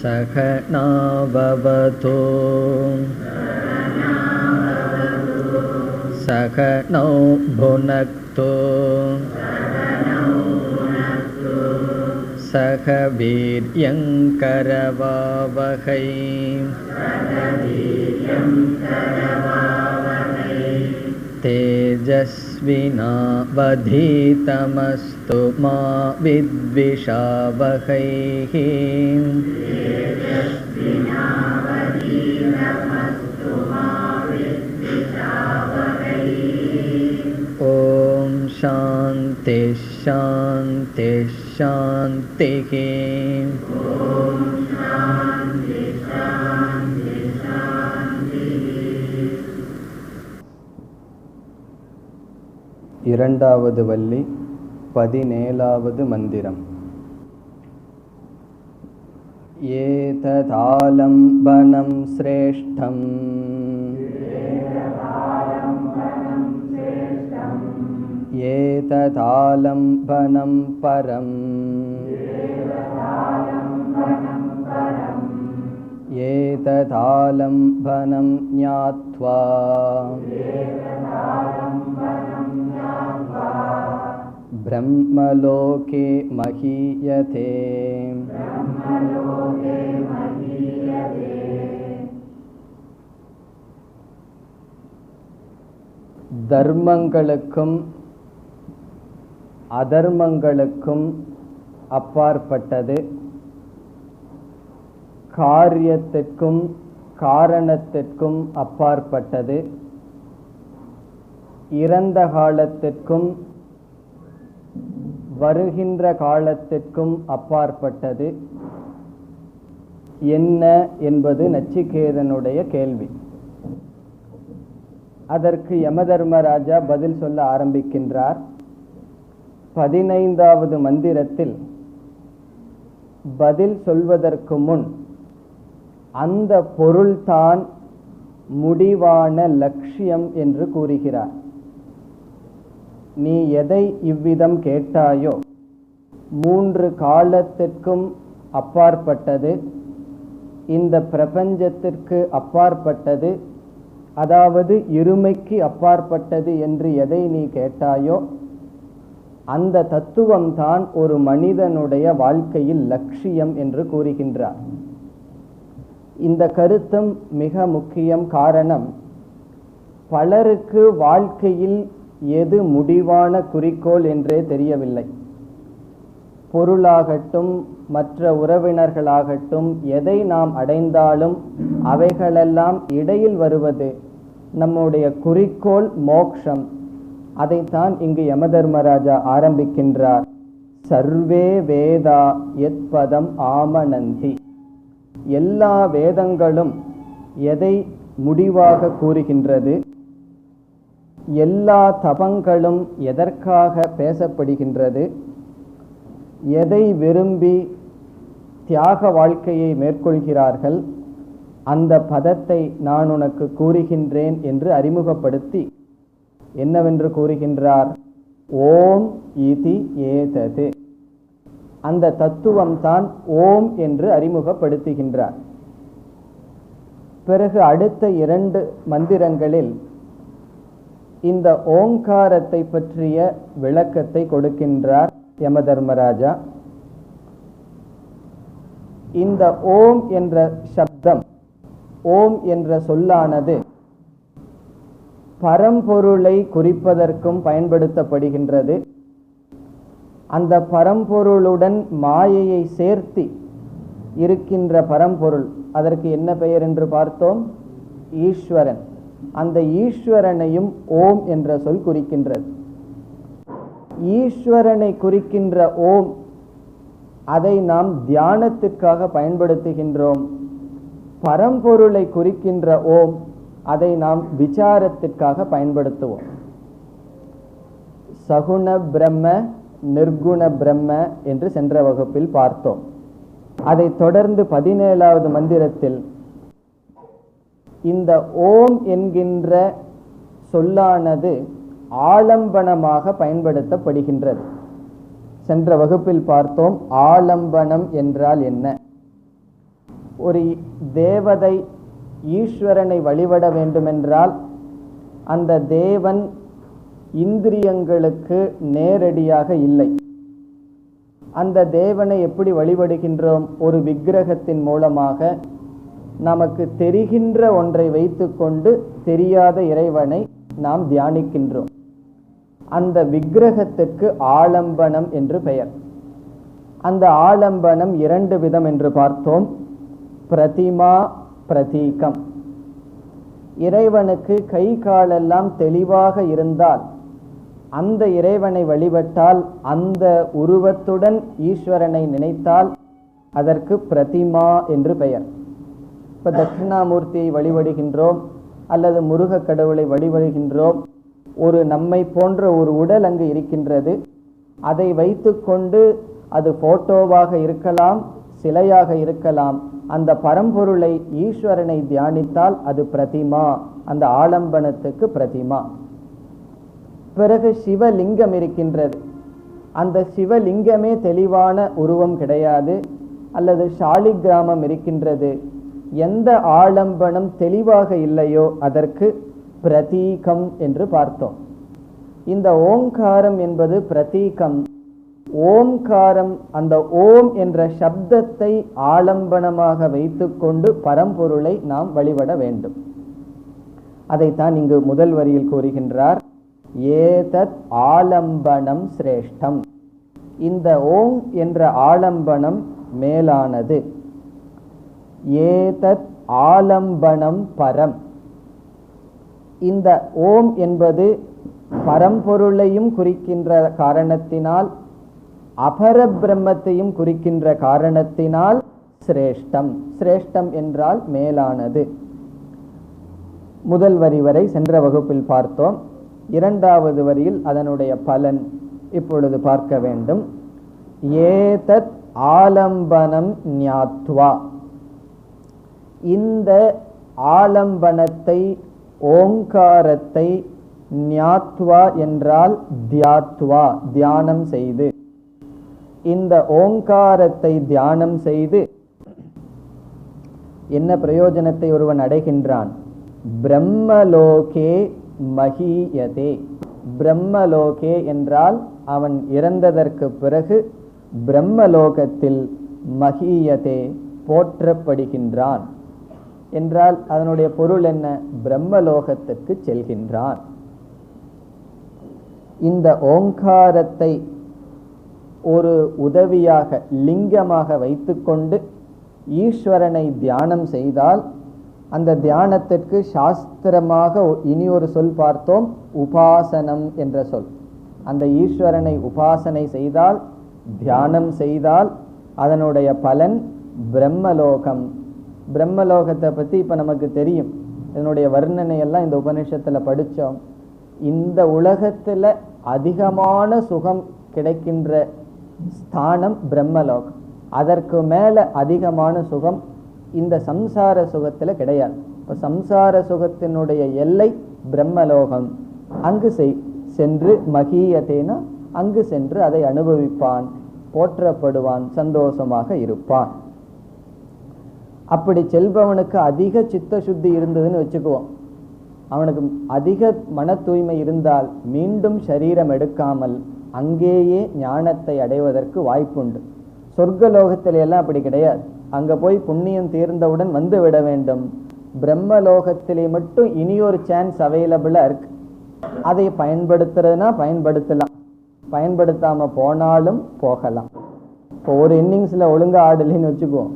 சகனா பவது சகனௌ புனக்து சக வீர்யங்கரவாவகை தேஜஸ்வினாவதீதமஸ்து மா வித்விஷாவகை. ஓம் சாந்தி சாந்தி சாந்தி. இரண்டாவது வள்ளி 17வது மந்திரம். ஏததாலம்பனம் ஸ்ரேஷ்டம் ஏததாலம்பனம் பரம் ஏததாலம்பனம் ஞாத்வா பிரம்மலோகே மஹீயதே. தர்மங்களுக்கும் அதர்மங்களுக்கும் அப்பாற்பட்டது, காரியத்திற்கும் காரணத்திற்கும் அப்பாற்பட்டது, இறந்த காலத்திற்கும் வருகின்ற காலத்திற்கும் அப்பாற்பட்டது என்ன என்பது நச்சிகேதனுடைய கேள்வி. அதற்கு யமதர்மராஜா பதில் சொல்ல ஆரம்பிக்கின்றார். 15வது மந்திரத்தில் பதில் சொல்வதற்கு முன் அந்த பொருள்தான் முடிவான லட்சியம் என்று கூறுகிறார். நீ எதை இவ்விதம் கேட்டாயோ 3 காலத்திற்கும் அப்பாற்பட்டது, இந்த பிரபஞ்சத்திற்கு அப்பாற்பட்டது, அதாவது இருமைக்கு அப்பாற்பட்டது என்று எதை நீ கேட்டாயோ அந்த தத்துவம்தான் ஒரு மனிதனுடைய வாழ்க்கையில் லட்சியம் என்று கூறுகின்றார். இந்த கருத்தும் மிக முக்கியம். காரணம், பலருக்கு வாழ்க்கையில் எது முடிவான குறிக்கோள் என்றே தெரியவில்லை. பொருளாகட்டும் மற்ற உறவினர்களாகட்டும் எதை நாம் அடைந்தாலும் அவைகளெல்லாம் இடையில் வருவது நம்முடைய குறிக்கோள் மோக்ஷம். அதைத்தான் இங்கு யமதர்மராஜா ஆரம்பிக்கின்றார். சர்வே வேதா யத் பதம் ஆமனந்தி. எல்லா வேதங்களும் எதை முடிவாக கூறுகின்றது, எல்லா தபங்களும் எதற்காக பேசப்படுகின்றது, எதை விரும்பி தியாக வாழ்க்கையை மேற்கொள்கிறார்கள், அந்த பதத்தை நான் உனக்கு கூறுகின்றேன் என்று அறிமுகப்படுத்தி என்னவென்று கூறுகின்றார். ஓம் இதி ஏதது. அந்த தத்துவம்தான் ஓம் என்று அறிமுகப்படுத்துகின்றார். பிறகு அடுத்த 2 மந்திரங்களில் இந்த ஓங்காரத்தை பற்றிய விளக்கத்தை கொடுக்கின்றார் யமதர்மராஜா. இந்த ஓம் என்ற சப்தம், ஓம் என்ற சொல்லானது பரம்பொருளை குறிப்பதற்கும் பயன்படுத்தப்படுகின்றது. அந்த பரம்பொருளுடன் மாயையை சேர்த்தி இருக்கின்ற பரம்பொருள், அதற்கு என்ன பெயர் என்று பார்த்தோம்? ஈஸ்வரன். அந்த ஈஸ்வரனையும் ஓம் என்ற சொல் குறிக்கின்றது. ஈஸ்வரனை குறிக்கின்ற ஓம், அதை நாம் தியானத்திற்காக பயன்படுத்துகின்றோம். பரம்பொருளை குறிக்கின்ற ஓம், அதை நாம் விசாரத்திற்காக பயன்படுத்துவோம். சகுண பிரம்ம நிர்குண பிரம்ம என்று சென்ற வகுப்பில் பார்த்தோம். அதை தொடர்ந்து 17வது மந்திரத்தில் இந்த ஓம் என்கின்ற சொல்லானது ஆலம்பனமாக பயன்படுத்தப்படுகின்றது. சென்ற வகுப்பில் பார்த்தோம் ஆலம்பனம் என்றால் என்ன. ஒரு தேவதை ஈஸ்வரனை வழிபட வேண்டுமென்றால் அந்த தேவன் இந்திரியங்களுக்கு நேரடியாக இல்லை. அந்த தேவனை எப்படி வழிபடுகின்றோம்? ஒரு விக்கிரகத்தின் மூலமாக நமக்கு தெரிகின்ற ஒன்றை வைத்துக்கொண்டு தெரியாத இறைவனை நாம் தியானிக்கின்றோம். அந்த விக்கிரகத்துக்கு ஆலம்பனம் என்று பெயர். அந்த ஆலம்பனம் 2 விதம் என்று பார்த்தோம். பிரதிமா, பிரதீகம். இறைவனுக்கு கை காலெல்லாம் தெளிவாக இருந்தால் அந்த இறைவனை வழிபட்டால், அந்த உருவத்துடன் ஈஸ்வரனை நினைத்தால் அதற்கு பிரதிமா என்று பெயர். இப்போ தட்சிணாமூர்த்தியை வழிபடுகின்றோம் அல்லது முருக கடவுளை வழிபடுகின்றோம். ஒரு நம்மை போன்ற ஒரு உடல் அங்கு இருக்கின்றது. அதை வைத்துக்கொண்டு அது போட்டோவாக இருக்கலாம், சிலையாக இருக்கலாம். அந்த பரம்பொருளை ஈஸ்வரனை தியானித்தால் அது பிரதிமா, அந்த ஆலம்பனத்துக்கு பிரதிமா. பிறகு சிவலிங்கம் இருக்கின்றது. அந்த சிவலிங்கமே தெளிவான உருவம் கிடையாது, அல்லது சாலிகிராமம் இருக்கின்றது. எந்த ஆலம்பனம் தெளிவாக இல்லையோ அதற்கு பிரதீகம் என்று பார்த்தோம். இந்த ஓங்காரம் என்பது பிரதீகம். ஓம்காரம், அந்த ஓம் என்ற சப்தத்தை ஆலம்பனமாக வைத்துக்கொண்டு பரம்பொருளை நாம் வழிபட வேண்டும். அதைத்தான் இங்கு முதல் வரியில் கூறுகின்றார். ஏதத் ஆலம்பனம் சிரேஷ்டம். இந்த ஓம் என்ற ஆலம்பனம் மேலானது. ஏதத் ஆலம்பனம் பரம். இந்த ஓம் என்பது பரம்பொருளையும் குறிக்கின்ற காரணத்தினால், அபர பிரம்மத்தையும் குறிக்கின்ற காரணத்தினால் சிரேஷ்டம். சிரேஷ்டம் என்றால் மேலானது. முதல் வரி வரை சென்ற வகுப்பில் பார்த்தோம். 2வது வரியில் அதனுடைய பலன் இப்பொழுது பார்க்க வேண்டும். ஏதத் ஆலம்பனம் ஞாத்வா. இந்த ஆலம்பனத்தை, ஓங்காரத்தை, ஞாத்வா என்றால் தியாத்வா, தியானம் செய்து, இந்த ஓங்காரத்தை தியானம் செய்து என்ன பிரயோஜனத்தை ஒருவன் அடைகின்றான்? பிரம்மலோகே மஹீயதே. பிரம்மலோகே என்றால் அவன் இறந்ததற்கு பிறகு பிரம்மலோகத்தில் மஹீயதே போற்றப்படுகின்றான் என்றால் அதனுடைய பொருள் என்ன? பிரம்மலோகத்துக்கு செல்கின்றான். இந்த ஓங்காரத்தை ஒரு உதவியாக, லிங்கமாக வைத்துக்கொண்டு ஈஸ்வரனை தியானம் செய்தால், அந்த தியானத்திற்கு சாஸ்திரமாக இனி ஒரு சொல் பார்த்தோம், உபாசனம் என்ற சொல். அந்த ஈஸ்வரனை உபாசனை செய்தால், தியானம் செய்தால் அதனுடைய பலன் பிரம்மலோகம். பிரம்மலோகத்தை பற்றி இப்போ நமக்கு தெரியும். இதனுடைய வர்ணனையெல்லாம் இந்த உபநிஷத்தில் படித்தோம். இந்த உலகத்தில் அதிகமான சுகம் கிடைக்கின்ற ஸ்தானம் பிரம்மலோகம். அதற்கு மேலே அதிகமான சுகம் இந்த சம்சார சுகத்தில் கிடையாது. இப்போ சம்சார சுகத்தினுடைய எல்லை பிரம்மலோகம். அங்கு சென்று மகீயதேனா, அங்கு சென்று அதை அனுபவிப்பான், போற்றப்படுவான், சந்தோஷமாக இருப்பான். அப்படி செல்பவனுக்கு அதிக சித்த சுத்தி இருந்ததுன்னு வச்சுக்குவோம். அவனுக்கு அதிக மன தூய்மை இருந்தால் மீண்டும் சரீரம் எடுக்காமல் அங்கேயே ஞானத்தை அடைவதற்கு வாய்ப்புண்டு. சொர்க்கலோகத்தில எல்லாம் அப்படி கிடையாது. அங்கே போய் புண்ணியம் தீர்ந்தவுடன் வந்து விட வேண்டும். பிரம்மலோகத்திலே மட்டும் இனியொரு சான்ஸ் அவைலபிளாக இருக்கு. அதை பயன்படுத்துறதுனா பயன்படுத்தலாம், பயன்படுத்தாமல் போனாலும் போகலாம். இப்போ ஒரு இன்னிங்ஸில் ஒழுங்காக ஆடலின்னு வச்சுக்குவோம்,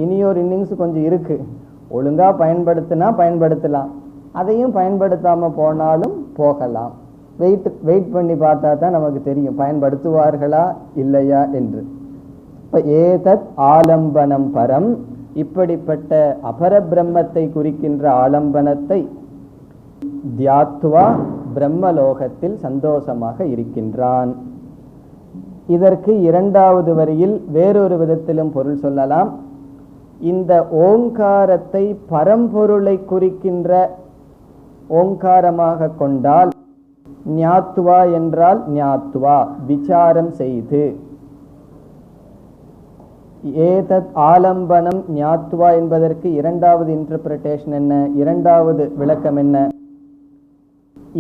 இனியொரு இன்னிங்ஸ் கொஞ்சம் இருக்குது, ஒழுங்காக பயன்படுத்தினா பயன்படுத்தலாம், அதையும் பயன்படுத்தாமல் போனாலும் போகலாம். வெயிட் பண்ணி பார்த்தா தான் நமக்கு தெரியும் பயன்படுத்துவார்களா இல்லையா என்று. இப்போ ஏதத் ஆலம்பனம் பரம், இப்படிப்பட்ட அபர பிரம்மத்தை குறிக்கின்ற ஆலம்பனத்தை தியாத்வா பிரம்மலோகத்தில் சந்தோஷமாக இருக்கின்றான். இதற்கு 2வது வரியில் வேறொரு விதத்திலும் பொருள் சொல்லலாம். இந்த ஓங்காரத்தை பரம்பொருளை குறிக்கின்ற ஓங்காரமாக கொண்டால், ஞாத்வா என்றால் ஞாத்வா விசாரம் செய்து, ஏதத் ஆலம்பனம் ஞாத்வா என்பதற்கு இரண்டாவது இன்டர்பிரேஷன் என்ன, இரண்டாவது விளக்கம் என்ன?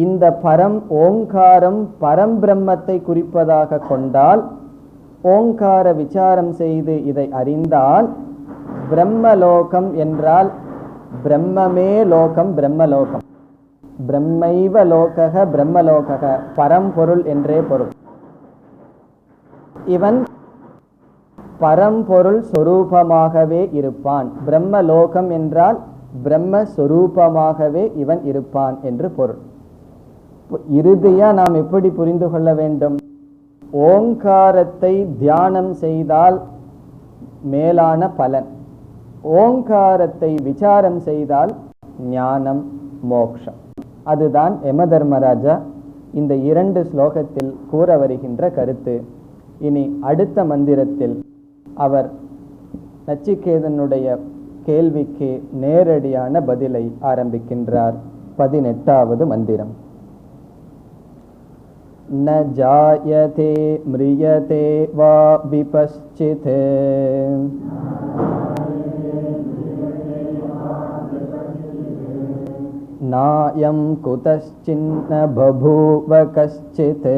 இந்த பரம் ஓங்காரம் பரம்பிரம்மத்தை குறிப்பதாக கொண்டால், ஓங்கார விசாரம் செய்து இதை அறிந்தால், பிரம்மலோகம் என்றால் பிரம்மமே லோகம், பிரம்மலோகம், பிரம்மைவ லோகக பிரம்மலோகக, பரம்பொருள் என்றே பொருள். இவன் பரம்பொருள் சொரூபமாகவே இருப்பான். பிரம்மலோகம் என்றால் பிரம்மஸ்வரூபமாகவே இவன் இருப்பான் என்று பொருள். இறுதியா நாம் எப்படி புரிந்து கொள்ள வேண்டும்? ஓங்காரத்தை தியானம் செய்தால் மேலான பலன், ஓங்காரத்தை விசாரம் செய்தால் ஞானம், மோக்ஷம். அதுதான் யம தர்மராஜா இந்த 2 ஸ்லோகத்தில் கூற வருகின்ற கருத்து. இனி அடுத்த மந்திரத்தில் அவர் நச்சிகேதனுடைய கேள்விக்கு நேரடியான பதிலை ஆரம்பிக்கின்றார். 18வது மந்திரம். ந ஜாயதே ம்ரியதே வா விபஸ்சித் நாயம் குதஸ்சின்ன பபூவ கஸ்சித்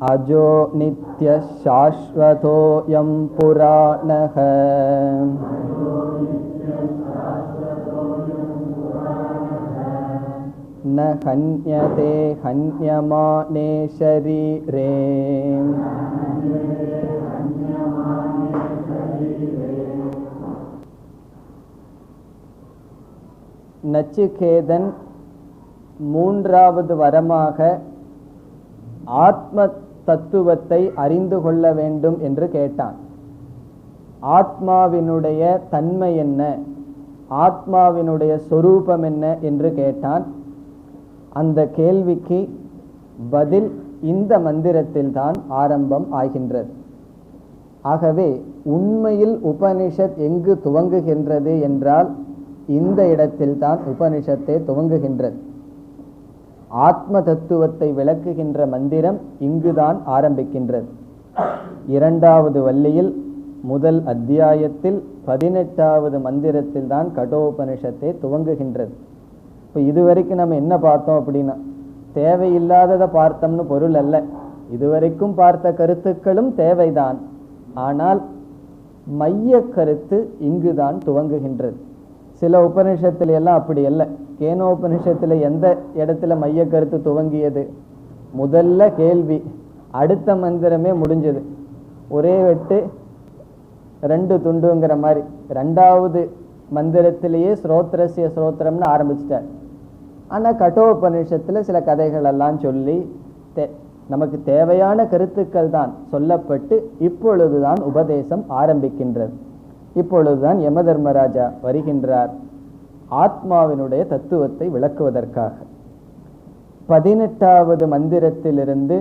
அஜோ நித்ய சாஸ்வதோயம் புராணஹ ந ஹன்யதே ஹன்யமானே ஷரீரே. நச்சிகேதன் 3வது வரமாக ஆத்ம தத்துவத்தை அறிந்து கொள்ள வேண்டும் என்று கேட்டான். ஆத்மாவினுடைய தன்மை என்ன, ஆத்மாவினுடைய சொரூபம் என்ன என்று கேட்டான். அந்த கேள்விக்கு பதில் இந்த மந்திரத்தில் தான் ஆரம்பம் ஆகின்றது. ஆகவே உண்மையில் உபனிஷத் எங்கு துவங்குகின்றது என்றால் இந்த இடத்தில் தான் உபனிஷத்தை துவங்குகின்றது. ஆத்ம தத்துவத்தை விளக்குகின்ற மந்திரம் இங்குதான் ஆரம்பிக்கின்றது. 2வது வள்ளியில் முதல் அத்தியாயத்தில் 18வது மந்திரத்தில் தான் கடோபனிஷத்தை துவங்குகின்றது. இப்போ இதுவரைக்கும் நம்ம என்ன பார்த்தோம் அப்படின்னா, தேவையில்லாததை பார்த்தோம்னு பொருள் அல்ல. இதுவரைக்கும் பார்த்த கருத்துக்களும் தேவைதான், ஆனால் மைய கருத்து இங்குதான் துவங்குகின்றது. சில உபனிஷத்துல எல்லாம் அப்படி அல்ல. கேனோபனிஷத்துல எந்த இடத்துல மைய கருத்து துவங்கியது? முதல்ல கேள்வி, அடுத்த மந்திரமே முடிஞ்சது. ஒரே வெட்டு 2 துண்டுங்கிற மாதிரி 2வது மந்திரத்திலேயே ஸ்ரோத்ரஸ்ய ஸ்ரோத்திரம்னு ஆரம்பிச்சிட்டார். ஆனால் கடோபனிஷத்துல சில கதைகள் எல்லாம் சொல்லி நமக்கு தேவையான கருத்துக்கள் தான் சொல்லப்பட்டு இப்பொழுதுதான் உபதேசம் ஆரம்பிக்கின்றது. இப்பொழுதுதான் யம தர்மராஜா வருகின்றார் ஆத்மாவினுடைய தத்துவத்தை விளக்குவதற்காக. 18வது மந்திரத்திலிருந்து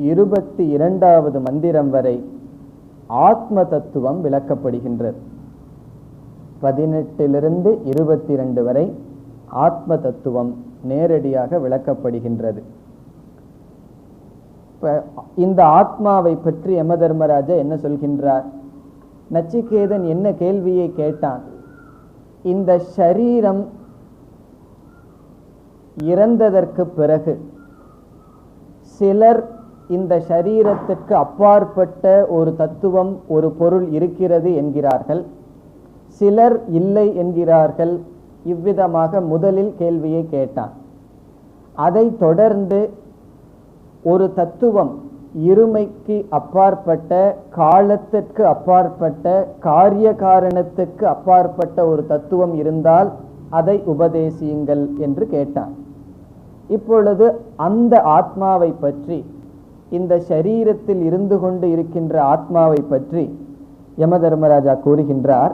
22வது மந்திரம் வரை ஆத்ம தத்துவம் விளக்கப்படுகின்றது. 18லிருந்து 22 வரை ஆத்ம தத்துவம் நேரடியாக விளக்கப்படுகின்றது. இந்த ஆத்மாவை பற்றி யம தர்மராஜா என்ன சொல்கின்றார்? நச்சிகேதன் என்ன கேள்வியை கேட்டான்? இந்த ஷரீரம் இறந்ததற்கு பிறகு சிலர் இந்த ஷரீரத்திற்கு அப்பாற்பட்ட ஒரு தத்துவம், ஒரு பொருள் இருக்கிறது என்கிறார்கள், சிலர் இல்லை என்கிறார்கள். இவ்விதமாக முதலில் கேள்வியை கேட்டான். அதை தொடர்ந்து ஒரு தத்துவம் இருமைக்கு அப்பாற்பட்ட, காலத்திற்கு அப்பாற்பட்ட, காரிய காரணத்துக்கு அப்பாற்பட்ட ஒரு தத்துவம் இருந்தால் அதை உபதேசியுங்கள் என்று கேட்டான். இப்பொழுது அந்த ஆத்மாவை பற்றி, இந்த ஷரீரத்தில் இருந்து கொண்டு இருக்கின்ற ஆத்மாவை பற்றி யம தர்மராஜா கூறுகின்றார்.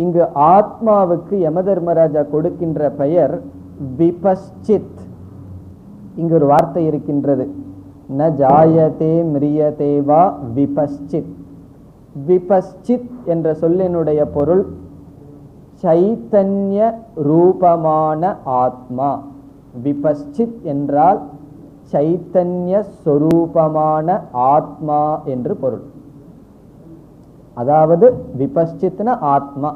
இங்கு ஆத்மாவுக்கு யம தர்மராஜா கொடுக்கின்ற பெயர் விபஸ்சித். இங்கு ஒரு வார்த்தை இருக்கின்றது, ந ஜாயதே மிரியதே வா விபஸ்சித். விபஸ்சித் என்ற சொல்லினுடைய பொருள் சைத்தன்ய ரூபமான ஆத்மா. விபஸ்சித் என்றால் சைத்தன்ய சொரூபமான ஆத்மா என்று பொருள். அதாவது விபஸ்சித்னா ஆத்மா,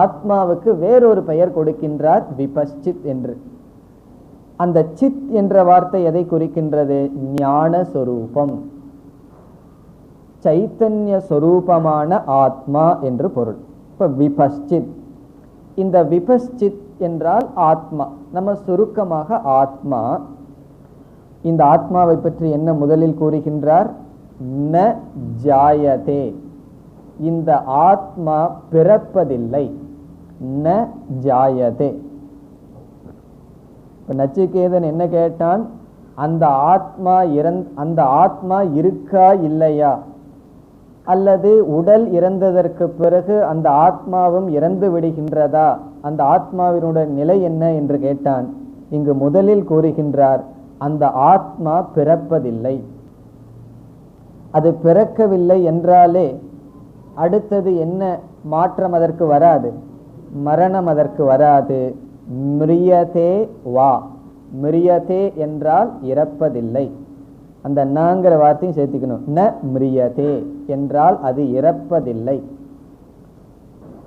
ஆத்மாவுக்கு வேறொரு பெயர் கொடுக்கின்றார் விபஸ்சித் என்று. அந்த சித் என்ற வார்த்தை எதை குறிக்கின்றது? ஞான சொரூபம், சைத்தன்ய சொரூபமான ஆத்மா என்று பொருள். இப்ப விபஸ்சித், இந்த விபஸ்சித் என்றால் ஆத்மா, நம்ம சுருக்கமாக ஆத்மா. இந்த ஆத்மாவை பற்றி என்ன முதலில் கூறுகின்றார்? ந ஜாயதே, இந்த ஆத்மா பிறப்பதில்லை. ந ஜாயதே. நச்சிகேதன் என்ன கேட்டான்? அந்த ஆத்மா இருக்கா இல்லையா, அல்லது உடல் இறந்ததற்கு பிறகு அந்த ஆத்மாவும் இறந்து விடுகின்றதா, அந்த ஆத்மாவினுடைய நிலை என்ன என்று கேட்டான். இங்கு முதலில் கூறுகின்றார், அந்த ஆத்மா பிறப்பதில்லை. அது பிறக்கவில்லை என்றாலே அடுத்தது என்ன மாற்றம் அதற்கு வராது? மரணம் அதற்கு வராது. மிரியதே வா, மிரியதே என்றால் இறப்பதில்லை. அந்த நாங்கிற வார்த்தையும் சேர்த்துக்கணும். ந மிரியதே என்றால் அது இறப்பதில்லை.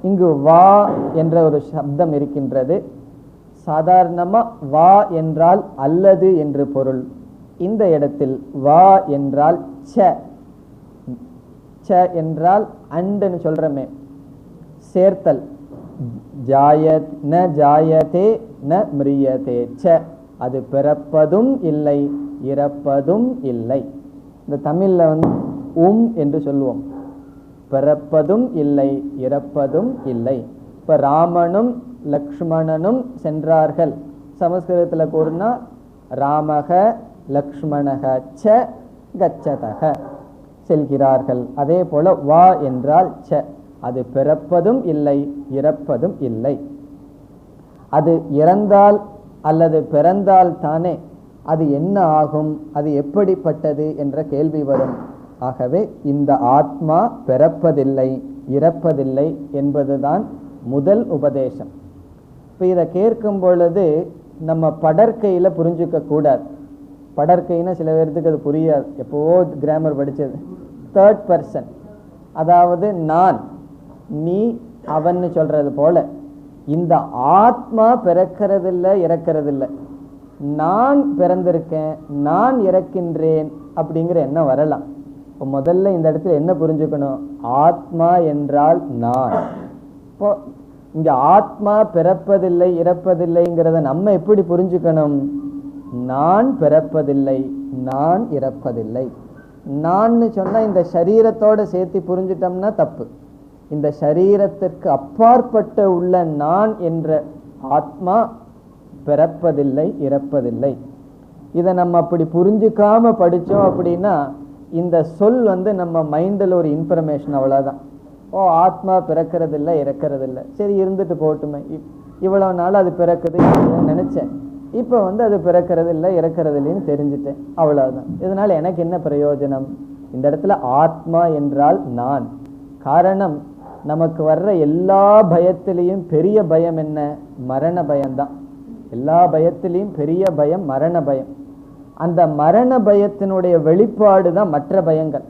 இங்கு வா என்ற ஒரு சப்தம் இருக்கின்றது. சாதாரணமா வா என்றால் அல்லது என்று பொருள். இந்த இடத்தில் வா என்றால் ச, ச என்றால் அண்டுன்னு சொல்றமே, சேர்த்தல். ஜாயத் ந ஜாயதே ந மிரியதே ச, அது பிறப்பதும் இல்லை இறப்பதும் இல்லை. இந்த தமிழ்ல என்று சொல்லுவோம், பிறப்பதும் இல்லை இறப்பதும் இல்லை. இப்ப ராமனும் லக்ஷ்மணனும் சென்றார்கள், சமஸ்கிருதத்துல கூறினா ராமக லக்ஷ்மணக ச கச்சதக, செல்கிறார்கள். அதே போல வா என்றால் ச, அது பிறப்பதும் இல்லை இறப்பதும் இல்லை. அது இறந்தால் அல்லது பிறந்தால் தானே அது என்ன ஆகும், அது எப்படிப்பட்டது என்ற கேள்வி வரும். ஆகவே இந்த ஆத்மா பிறப்பதில்லை இறப்பதில்லை என்பதுதான் முதல் உபதேசம். இப்போ இதை கேட்கும் பொழுது நம்ம படற்கையில புரிஞ்சுக்க கூடாது. படற்கைன்னா சில பேருக்கு அது புரியாது, எப்போவோ கிராமர் படிச்சது. தேர்ட் பர்சன், அதாவது நான் நீ அவன்னு சொல்றது போல இந்த ஆத்மா பிறக்கிறதில்லை இறக்கிறதில்லை. நான் பிறந்திருக்கேன் நான் இறக்கின்றேன் அப்படிங்கிற எண்ணம் வரலாம். இப்போ முதல்ல இந்த இடத்துல என்ன புரிஞ்சுக்கணும்? ஆத்மா என்றால் நான். இப்போ இங்க ஆத்மா பிறப்பதில்லை இறப்பதில்லைங்கிறத நம்ம எப்படி புரிஞ்சுக்கணும்? நான் பிறப்பதில்லை நான் இறப்பதில்லை. நான் சொன்னா இந்த சரீரத்தோட சேர்த்து புரிஞ்சிட்டோம்னா தப்பு. இந்த சரீரத்திற்கு அப்பாற்பட்ட உள்ள நான் என்ற ஆத்மா பிறப்பதில்லை இறப்பதில்லை. இதை நம்ம அப்படி புரிஞ்சுக்காம படிச்சோம் அப்படின்னா இந்த சொல் நம்ம மைண்டில் ஒரு இன்ஃபர்மேஷன், அவ்வளவுதான். ஓ ஆத்மா பிறக்கிறதில்லை இறக்கிறதில்லை, சரி இருந்துட்டு போட்டுமே, இவ்வளவு நாள் அது பிறக்குது நினைச்சேன், இப்போ அது பிறக்கிறது இல்லை இறக்கிறது இல்லைன்னு தெரிஞ்சுட்டேன், அவ்வளவுதான். இதனால எனக்கு என்ன பிரயோஜனம்? இந்த இடத்துல ஆத்மா என்றால் நான். காரணம், நமக்கு வர்ற எல்லா பயத்திலையும் பெரிய பயம் என்ன? மரண பயம்தான். எல்லா பயத்திலையும் பெரிய பயம் மரண பயம். அந்த மரண பயத்தினுடைய வெளிப்பாடு தான் மற்ற பயங்கள்.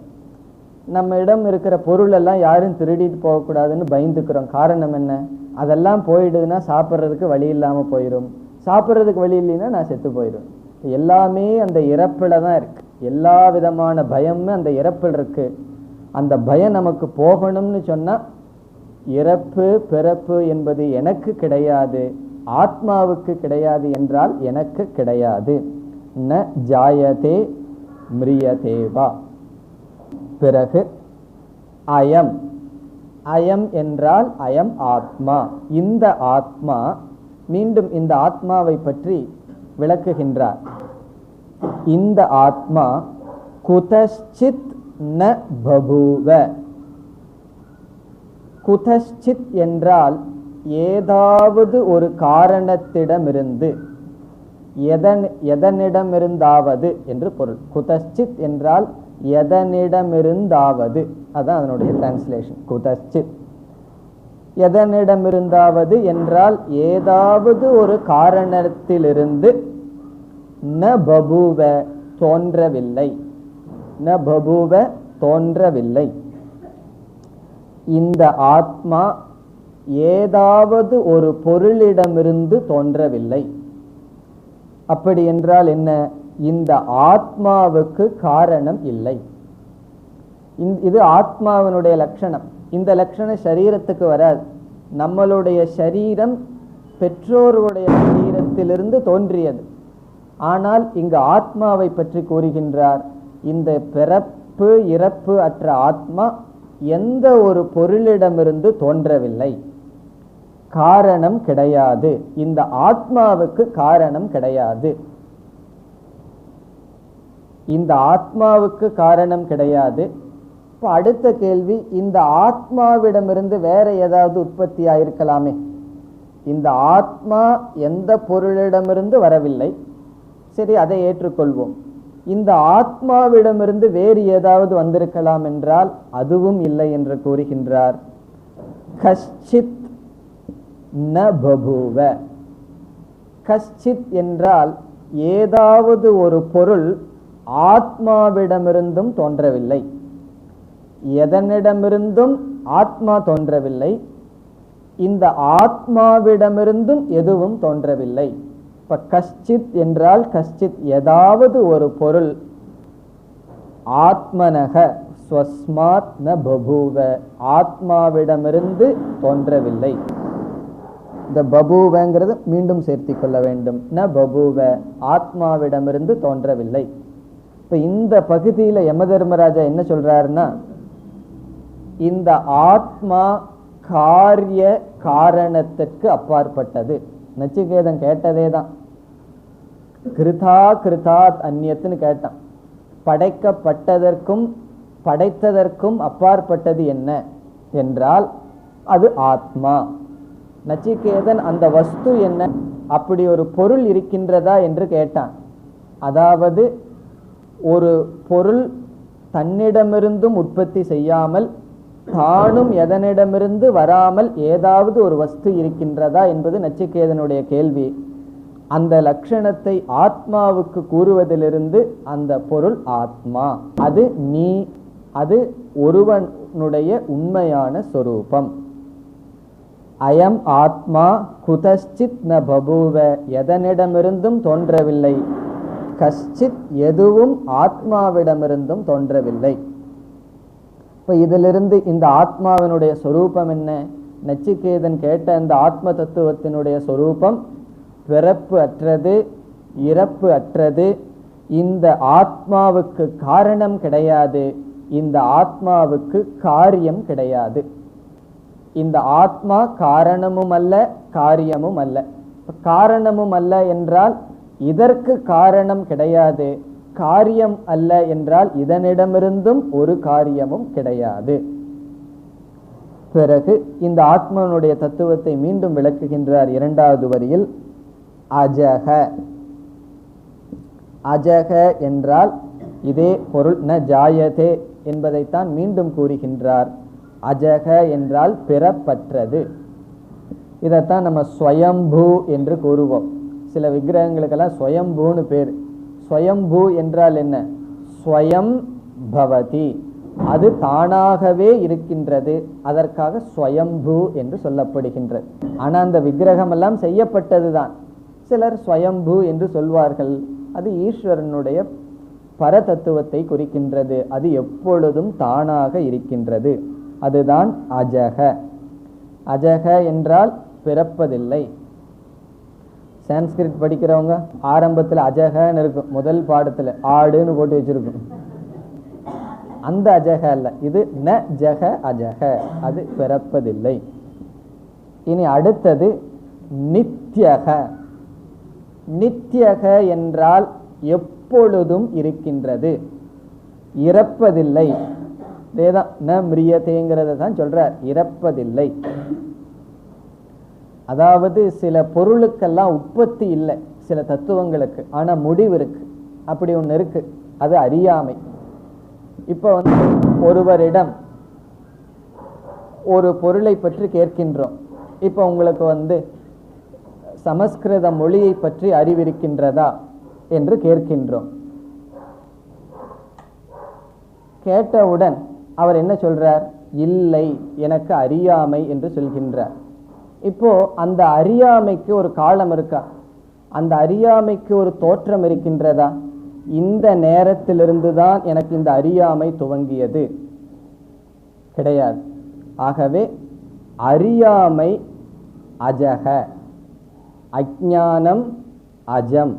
நம்ம இடம் இருக்கிற பொருள் எல்லாம் யாரும் திருடிட்டு போகக்கூடாதுன்னு பயந்துக்கிறோம். காரணம் என்ன? அதெல்லாம் போயிடுதுன்னா சாப்பிட்றதுக்கு வழி இல்லாம போயிடும், சாப்பிட்றதுக்கு வழி இல்லைன்னா நான் செத்து போயிடும். எல்லாமே அந்த இறப்புல தான் இருக்கு. எல்லா விதமான பயமும் அந்த இறப்பில் இருக்கு. அந்த பயம் நமக்கு போகணும்னு சொன்னா இறப்பு பிறப்பு என்பது எனக்கு கிடையாது, ஆத்மாவுக்கு கிடையாது என்றால் எனக்கு கிடையாது. ந ஜாயதே மிரியதேவா. பிறகு அயம், அயம் என்றால் அயம் ஆத்மா, இந்த ஆத்மா. மீண்டும் இந்த ஆத்மாவை பற்றி விளக்குகின்றார். இந்த ஆத்மா குதஸ்சித் ந பபூவ. குதஸ்சித் என்றால் ஏதாவது ஒரு காரணத்திடமிருந்து, எதனிடமிருந்தாவது என்று பொருள். குதஸ்சித் என்றால் எதனிடமிருந்தாவது, அதான் அதனுடைய டிரான்ஸ்லேஷன். குதஸ்சித் எதனிடமிருந்தாவது என்றால் ஏதாவது ஒரு காரணத்திலிருந்து, ந பபூவ தோன்றவில்லை. ந பபூவ தோன்றவில்லை. இந்த ஆத்மா ஏதாவது ஒரு பொருளிடமிருந்து தோன்றவில்லை. அப்படி என்றால் என்ன? இந்த ஆத்மாவுக்கு காரணம் இல்லை. இது ஆத்மாவினுடைய லட்சணம். இந்த லட்சணம் சரீரத்துக்கு வராது. நம்மளுடைய சரீரம் பெற்றோருடைய சரீரத்திலிருந்து தோன்றியது. ஆனால் இங்கு ஆத்மாவை பற்றி கூறுகின்றார். இந்த பிறப்பு இறப்பு அற்ற ஆத்மா எந்த ஒரு பொருளிடமிருந்து தோன்றவில்லை. காரணம் கிடையாது. இந்த ஆத்மாவுக்கு காரணம் கிடையாது. இந்த ஆத்மாவுக்கு காரணம் கிடையாது. இப்ப அடுத்த கேள்வி, இந்த ஆத்மாவிடமிருந்து வேற ஏதாவது உற்பத்தி ஆயிருக்கலாமே? இந்த ஆத்மா எந்த பொருளிடமிருந்து வரவில்லை, சரி, அதை ஏற்றுக்கொள்வோம். இந்த ஆத்மாவிடமிருந்து வேறு ஏதாவது வந்திருக்கலாம் என்றால் அதுவும் இல்லை என்று கூறுகின்றார். கஷ்சித் ந பபூவ. கஷ்சித் என்றால் ஏதாவது ஒரு பொருள் ஆத்மாவிடமிருந்தும் தோன்றவில்லை. எதனிடமிருந்தும் ஆத்மா தோன்றவில்லை. இந்த ஆத்மாவிடமிருந்தும் எதுவும் தோன்றவில்லை. இப்ப கஷ்சித் என்றால் கஷ்சித் ஏதாவது ஒரு பொருள் ஆத்மனக ஸ்வஸ்மாத் ந பபூவ ஆத்மாவிடமிருந்து தோன்றவில்லை. இந்த பபூவங்கிறது மீண்டும் சேர்த்தி கொள்ள வேண்டும். ந பபூவ ஆத்மாவிடமிருந்து தோன்றவில்லை. இப்ப இந்த பகுதியில யம தர்மராஜா என்ன சொல்றாருன்னா, இந்த ஆத்மா காரிய காரணத்திற்கு அப்பாற்பட்டது. நச்சிகேதன் கேட்டதே தான், கிருதா கிருதாத் அந்நியத்துன்னு கேட்டான். படைக்கப்பட்டதற்கும் படைத்ததற்கும் அப்பாற்பட்டது என்ன என்றால் அது ஆத்மா. நச்சிகேதன் அந்த வஸ்து என்ன, அப்படி ஒரு பொருள் இருக்கின்றதா என்று கேட்டான். அதாவது ஒரு பொருள் தன்னிடமிருந்தும் உற்பத்தி செய்யாமல் தானும் எதனிடமிருந்து வராமல் ஏதாவது ஒரு வஸ்து இருக்கின்றதா என்பது நச்சிகேதனுடைய கேள்வி. அந்த லட்சணத்தை ஆத்மாவுக்கு கூறுவதிலிருந்து அந்த பொருள் ஆத்மா, அது நீ, அது ஒருவனுடைய உண்மையான சொரூபம். அயம் ஆத்மா குதச்சித் ந பபூவ எதனிடமிருந்தும் தோன்றவில்லை. கஷ்சித் எதுவும் ஆத்மாவிடமிருந்தும் தோன்றவில்லை. இப்ப இதிலிருந்து இந்த ஆத்மாவினுடைய சொரூபம் என்ன? நச்சிகேதன் கேட்ட இந்த ஆத்ம தத்துவத்தினுடைய சொரூபம் பிறப்பு அற்றது, இறப்பு அற்றது. இந்த ஆத்மாவுக்கு காரணம் கிடையாது, இந்த ஆத்மாவுக்கு காரியம் கிடையாது. இந்த ஆத்மா காரணமும் அல்ல காரியமும் அல்ல. காரணமும் அல்ல என்றால் இதற்கு காரணம் கிடையாது, காரியம் அல்ல என்றால் இதனிடமிருந்தும் ஒரு காரியமும் கிடையாது. பிறகு இந்த ஆத்மாவுடைய தத்துவத்தை மீண்டும் விளக்குகின்றார் இரண்டாவது வரியில். அஜக. அஜக என்றால் இதே பொருள், ந ஜாயதே என்பதைத்தான் மீண்டும் கூறுகின்றார். அஜக என்றால் பிறப்பற்றது. இதைத்தான் நம்ம ஸ்வயம்பூ என்று கூறுவோம். சில விக்கிரகங்களுக்கெல்லாம் ஸ்வயம்பூன்னு பேர். ஸ்வயம்பூ என்றால் என்ன? ஸ்வயம் பவதி, அது தானாகவே இருக்கின்றது, அதற்காக ஸ்வயம்பூ என்று சொல்லப்படுகின்றது. ஆனால் அந்த விக்கிரகம் எல்லாம் செய்யப்பட்டதுதான். சிலர் ஸ்வயம்பூ என்று சொல்வார்கள். அது ஈஸ்வரனுடைய பரதத்துவத்தை குறிக்கின்றது. அது எப்பொழுதும் தானாக இருக்கின்றது. அதுதான் அஜக. அஜக என்றால் பிறப்பதில்லை. சான்ஸ்கிரிட் படிக்கிறவங்க ஆரம்பத்தில் அஜகன்னு இருக்கும், முதல் பாடத்துல ஆடுன்னு போட்டு வச்சிருக்கும். அந்த அஜக அல்ல, இது ந ஜக அஜக, அது பிறப்பதில்லை. இனி அடுத்தது நித்யக. நித்யக என்றால் எப்பொழுதும் இருக்கின்றது, இறப்பதில்லை. ந மிரியதேங்கிறத தான் சொல்றார், இறப்பதில்லை. அதாவது சில பொருளுக்கெல்லாம் உற்பத்தி இல்லை, சில தத்துவங்களுக்கு, ஆனா முடிவு இருக்கு. அப்படி ஒன்று இருக்கு, அது அறியாமை. இப்ப ஒருவரிடம் ஒரு பொருளை பற்றி கேட்கின்றோம். இப்ப உங்களுக்கு சமஸ்கிருத மொழியை பற்றி அறிவிருக்கின்றதா என்று கேட்கின்றோம். கேட்டவுடன் அவர் என்ன சொல்றார்? இல்லை, எனக்கு அறியாமை என்று சொல்கின்றார். இப்போ அந்த அறியாமைக்கு ஒரு காலம் இருக்கா? அந்த அறியாமைக்கு ஒரு தோற்றம் இருக்கின்றதா? இந்த நேரத்திலிருந்து தான் எனக்கு இந்த அறியாமை துவங்கியது கிடையாது. ஆகவே அறியாமை அஜக, அஞ்ஞானம் அஜம்.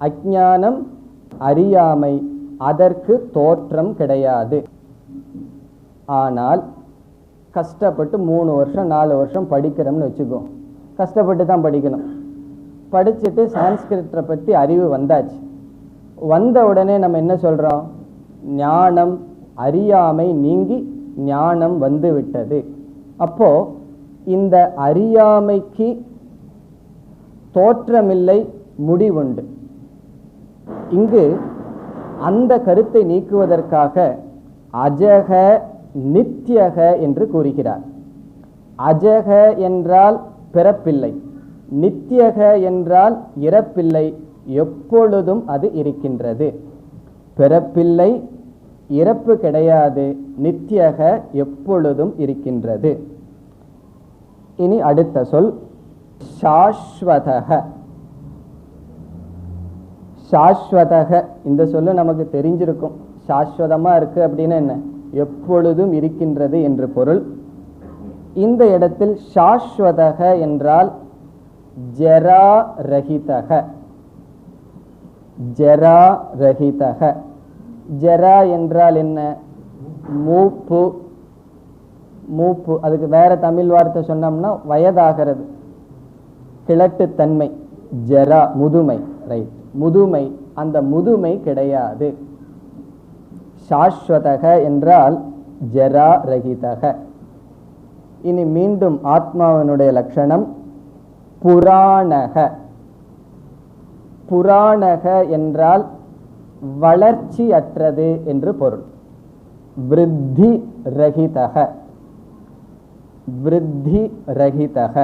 அஞ்ஞானம் அறியாமை, அதற்கு தோற்றம் கிடையாது. ஆனால் கஷ்டப்பட்டு 3 வருஷம் 4 வருஷம் படிக்கிறோம்னு வச்சுக்கோ, கஷ்டப்பட்டு தான் படிக்கணும். படிச்சுட்டு சான்ஸ்கிரிட்டை பற்றி அறிவு வந்தாச்சு. வந்த உடனே நம்ம என்ன சொல்றோம்? ஞானம், அறியாமை நீங்கி ஞானம் வந்து விட்டது. அப்போ இந்த அறியாமைக்கு தோற்றமில்லை, முடிவுண்டு. இங்கு அந்த கருத்தை நீக்குவதற்காக அஜக நித்யக என்று கூறுகிறார். அஜக என்றால் பிறப்பில்லை, நித்யக என்றால் இறப்பில்லை, எப்பொழுதும் அது இருக்கின்றது. பிறப்பில்லை, இறப்பு கிடையாது, நித்யக எப்பொழுதும் இருக்கின்றது. இனி அடுத்த சொல் சாஸ்வதக. சாஸ்வதக இந்த சொல்லு நமக்கு தெரிஞ்சிருக்கும். சாஸ்வதமா இருக்கு அப்படின்னு என்ன? எப்பொழுதும் இருக்கின்றது என்று பொருள். இந்த இடத்தில் சாஸ்வதக என்றால் ஜரா ரஹிதக. ஜரா ரஹிதக. ஜரா என்றால் என்ன? மூப்பு. மூப்பு, அதுக்கு வேற தமிழ் வார்த்தை சொன்னோம்னா வயதாகிறது, கிழட்டுத்தன்மை. ஜரா முதுமை, ரைட், முதுமை. அந்த முதுமை கிடையாது. சாஸ்வதக என்றால் ஜரா ரஹிதக. இனி மீண்டும் ஆத்மாவினுடைய லட்சணம் புராணக. புராணக என்றால் வளர்ச்சி அற்றது என்று பொருள். விருத்தி ரஹிதக. விருத்தி ரஹிதக.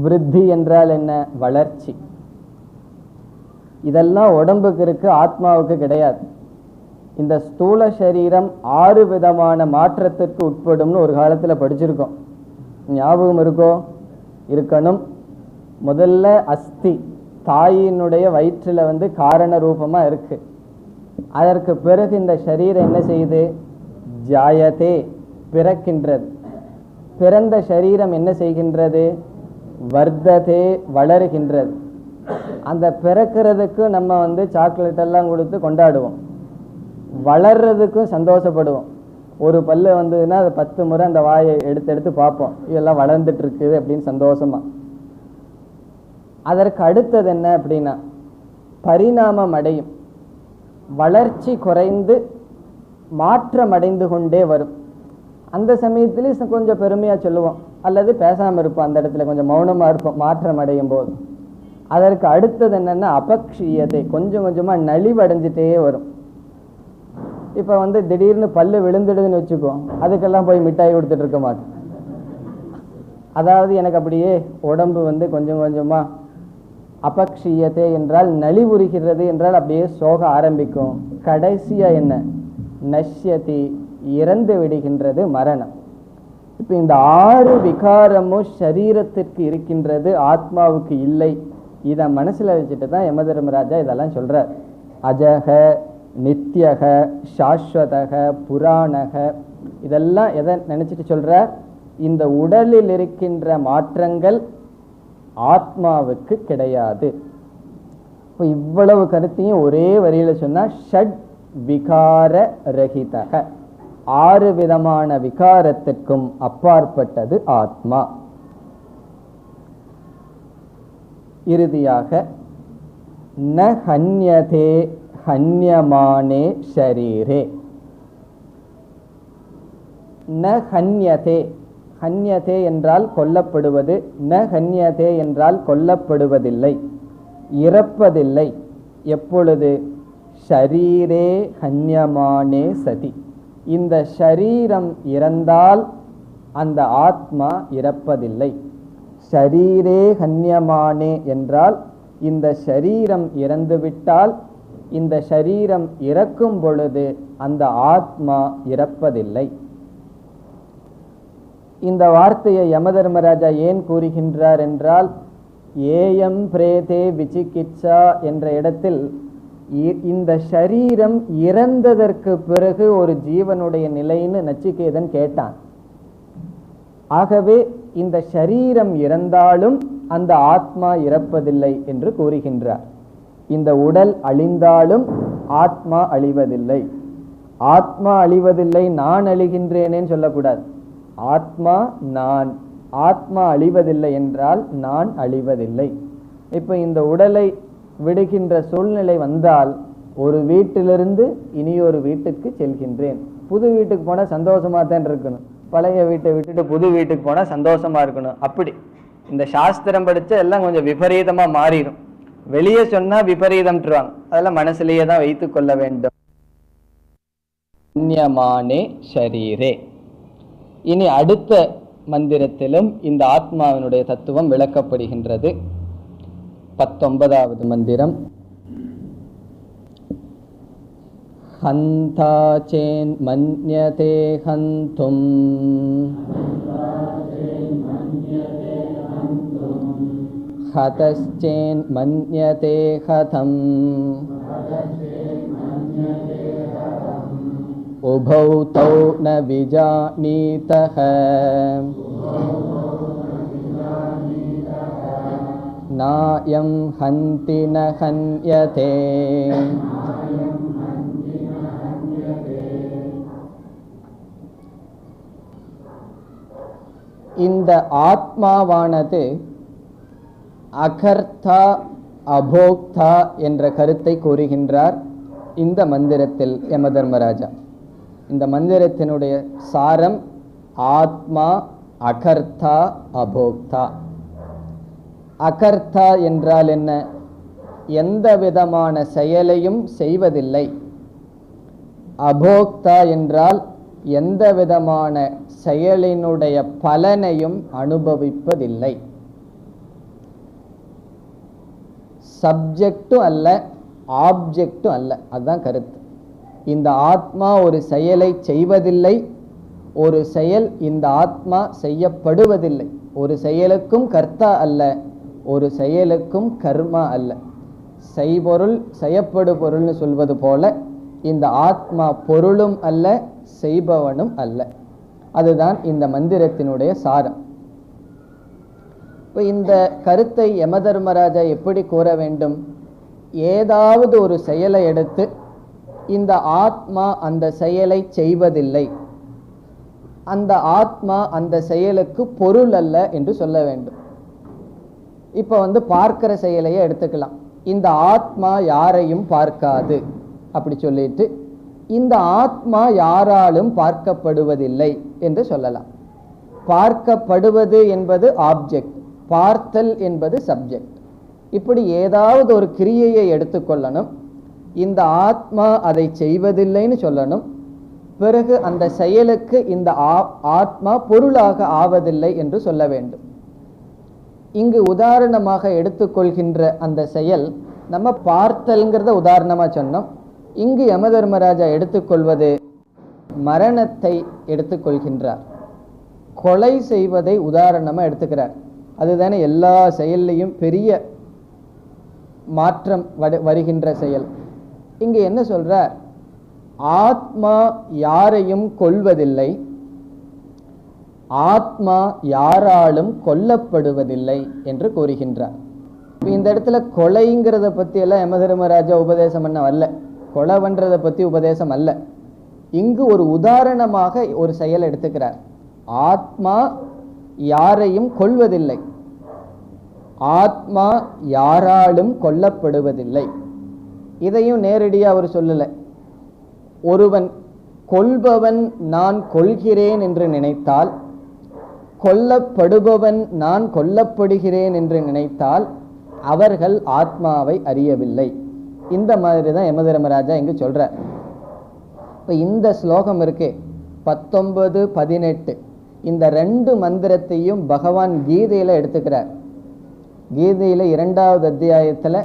விருத்தி என்றால் என்ன? வளர்ச்சி. இதெல்லாம் உடம்புக்கு இருக்கு, ஆத்மாவுக்கு கிடையாது. இந்த ஸ்தூல சரீரம் 6 விதமான மாற்றத்திற்கு உட்படும்னு ஒரு காலத்துல படிச்சிருக்கோம். ஞாபகம் இருக்கோ? இருக்கணும். முதல்ல அஸ்தி, தாயினுடைய வயிற்றுல காரண ரூபமா இருக்கு. அதற்கு பிறகு இந்த சரீரம் என்ன செய்யுது? ஜாயதே, பிறக்கின்றது. பிறந்த சரீரம் என்ன செய்கின்றது? வர்த்ததே, வளருகின்றது. அந்த பிறக்கிறதுக்கு நம்ம சாக்லேட் எல்லாம் கொடுத்து கொண்டாடுவோம், வளர்றதுக்கும் சந்தோஷப்படுவோம். ஒரு பல்லு வந்ததுன்னா அது 10 முறை அந்த வாயை எடுத்து எடுத்து பார்ப்போம், இதெல்லாம் வளர்ந்துட்டு இருக்குது அப்படின்னு சந்தோஷமா. அதற்கு அடுத்தது என்ன அப்படின்னா பரிணாமம் அடையும். வளர்ச்சி குறைந்து மாற்றம் அடைந்து கொண்டே வரும். அந்த சமயத்திலே கொஞ்சம் பெருமையா சொல்லுவோம், அல்லது பேசாம இருப்போம், அந்த இடத்துல கொஞ்சம் மௌனமா இருப்போம் மாற்றம் அடையும் போது. அதற்கு அடுத்தது என்னன்னா அபக்ஷியத்தை, கொஞ்சம் கொஞ்சமா நலிவடைஞ்சிட்டே வரும். இப்ப திடீர்னு பல்லு விழுந்துடுதுன்னு வச்சுக்கோ, அதுக்கெல்லாம் போய் மிட்டாய் கொடுத்துட்டு இருக்க மாட்டோம். அதாவது எனக்கு அப்படியே உடம்பு கொஞ்சம் கொஞ்சமா அபக்ஷியத்தை என்றால் நலிவுறுகிறது என்றால் அப்படியே சோக ஆரம்பிக்கும். கடைசியா என்ன? நஷ்யதி, இறந்து விடுகின்றது, மரணம். இப்ப இந்த 6 விகாரமும் சரீரத்திற்கு இருக்கின்றது, ஆத்மாவுக்கு இல்லை. இத மனசுல வச்சுட்டு தான் யமதர்மராஜா இதெல்லாம் சொல்றார். அஜக, நித்யக, சாஸ்வதக, புராணக, இதெல்லாம் எதை நினைச்சிட்டு சொல்ற? இந்த உடலில் இருக்கின்ற மாற்றங்கள் ஆத்மாவுக்கு கிடையாது. இப்போ இவ்வளவு கருத்தையும் ஒரே வரியில சொன்னா ஷட் விகார ரஹிதக, 6 விதமான விகாரத்திற்கும் அப்பாற்பட்டது ஆத்மா. இறுதியாக ந ஹன்யதே ஹன்யமானே ஷரீரே. ந ஹன்யதே, ஹன்யதே என்றால் கொல்லப்படுவது, ந ஹன்யதே என்றால் கொல்லப்படுவதில்லை, இறப்பதில்லை. எப்பொழுது? ஷரீரே ஹன்யமானே சதி. இந்த ஷரீரம் இறந்தால் அந்த ஆத்மா இறப்பதில்லை. ஷரீரே ஹன்யமானே என்றால் இந்த ஷரீரம் இறந்துவிட்டால் இந்த சரீரம் இறக்கும் பொழுது அந்த ஆத்மா இறப்பதில்லை. இந்த வார்த்தையை யமதர்மராஜா ஏன் கூறுகின்றார் என்றால், ஏயம் பிரேதே விசிகித்சா என்ற இடத்தில் இந்த சரீரம் இறந்ததற்கு பிறகு ஒரு ஜீவனுடைய நிலைன்னு நச்சிகேதன் கேட்டான். ஆகவே இந்த சரீரம் இறந்தாலும் அந்த ஆத்மா இறப்பதில்லை என்று கூறுகின்றார். இந்த உடல் அழிந்தாலும் ஆத்மா அழிவதில்லை. ஆத்மா அழிவதில்லை, நான் அழிகின்றேனேன்னு சொல்லக்கூடாது. ஆத்மா நான், ஆத்மா அழிவதில்லை என்றால் நான் அழிவதில்லை. இப்போ இந்த உடலை விடுகின்ற சூழ்நிலை வந்தால் ஒரு வீட்டிலிருந்து இனியொரு வீட்டுக்கு செல்கின்றேன். புது வீட்டுக்கு போனால் சந்தோஷமா தான் இருக்கணும், பழைய வீட்டை விட்டுட்டு புது வீட்டுக்கு போனால் சந்தோஷமா இருக்கணும். அப்படி இந்த சாஸ்திரம் படிச்ச எல்லாம் கொஞ்சம் விபரீதமா மாறிடும். வெளியே சொன்னா விபரீதம்ட்டுருவாங்க, அதெல்லாம் மனசுலேயே தான் வைத்து கொள்ள வேண்டும். புண்ணியமானே ஷரீரே. இனி அடுத்த மந்திரத்திலும் இந்த ஆத்மாவினுடைய தத்துவம் விளக்கப்படுகின்றது. 19வது மந்திரம். ஹந்தா சேன் மன்யதே ஹந்தும் ஹதஸ்சேன் மன்யதே ஹதம் உபௌ தௌ ந விஜானீதஹ நாயம் ஹந்தி ந ஹன்யதே. இந்த ஆத்மாவானது அகர்த்தா அபோக்தா என்ற கருத்தை கூறுகின்றார் இந்த மந்திரத்தில் யமதர்மராஜா. இந்த மந்திரத்தினுடைய சாரம் ஆத்மா அகர்த்தா அபோக்தா. அகர்த்தா என்றால் என்ன? எந்த விதமான செயலையும் செய்வதில்லை. அபோக்தா என்றால் எந்த விதமான செயலினுடைய பலனையும் அனுபவிப்பதில்லை. சப்ஜெக்டும் அல்ல, ஆப்ஜெக்டும் அல்ல. அதுதான் கருத்து. இந்த ஆத்மா ஒரு செயலை செய்வதில்லை, ஒரு செயல் இந்த ஆத்மா செய்யப்படுவதில்லை. ஒரு செயலுக்கும் கர்த்தா அல்ல, ஒரு செயலுக்கும் கர்மா அல்ல. செய்பொருள் செய்யப்படு பொருள்னு சொல்வது போல இந்த ஆத்மா பொருளும் அல்ல, செய்பவனும் அல்ல. அதுதான் இந்த மந்திரத்தினுடைய சாரம். இப்போ இந்த கருத்தை யமதர்மராஜா எப்படி கூற வேண்டும்? ஏதாவது ஒரு செயலை எடுத்து இந்த ஆத்மா அந்த செயலை செய்வதில்லை, அந்த ஆத்மா அந்த செயலுக்கு பொருள் அல்ல என்று சொல்ல வேண்டும். இப்போ பார்க்கிற செயலையே எடுத்துக்கலாம். இந்த ஆத்மா யாரையும் பார்க்காது அப்படி சொல்லிட்டு இந்த ஆத்மா யாராலும் பார்க்கப்படுவதில்லை என்று சொல்லலாம். பார்க்கப்படுவது என்பது ஆப்ஜெக்ட், பார்த்தல் என்பது சப்ஜெக்ட். இப்படி ஏதாவது ஒரு கிரியையை எடுத்துக்கொள்ளணும். இந்த ஆத்மா அதை செய்வதில்லைன்னு சொல்லணும். பிறகு அந்த செயலுக்கு இந்த ஆத்மா பொருளாக ஆவதில்லை என்று சொல்ல வேண்டும். இங்கு உதாரணமாக எடுத்துக்கொள்கின்ற அந்த செயல் நம்ம பார்த்தல்ங்கிறத உதாரணமாக சொன்னோம். இங்கு யமதர்மராஜா எடுத்துக்கொள்வது மரணத்தை எடுத்துக்கொள்கின்றார். கொலை செய்வதை உதாரணமாக எடுத்துக்கிறார். அதுதானே எல்லா செயல்லையும் பெரிய மாற்றம் வருகின்ற செயல். இங்கு என்ன சொல்றார்? ஆத்மா யாரையும் கொல்வதில்லை, ஆத்மா யாராலும் கொல்லப்படுவதில்லை என்று கூறுகின்றார். இந்த இடத்துல கொலைங்கிறத பத்தி எல்லாம் யமதர்மராஜா உபதேசம் பண்ண வரல, கொலை பண்றதை பத்தி உபதேசம் அல்ல. இங்கு ஒரு உதாரணமாக ஒரு செயல் எடுத்துக்கிறார். ஆத்மா யாரையும் கொல்வதில்லை, ஆத்மா யாராலும் கொல்லப்படுவதில்லை. இதையும் நேரடியாக அவர் சொல்லல. ஒருவன் கொல்பவன் நான் கொல்கிறேன் என்று நினைத்தால், கொல்லப்படுபவன் நான் கொல்லப்படுகிறேன் என்று நினைத்தால் அவர்கள் ஆத்மாவை அறியவில்லை. இந்த மாதிரி தான் யமதர்மராஜா இங்கு சொல்றார். இப்போ இந்த ஸ்லோகம் இருக்கே 19, 18 இந்த ரெண்டு மந்திரத்தையும் பகவான் கீதையில எடுத்துக்கிறார். கீதையில 2வது அத்தியாயத்துல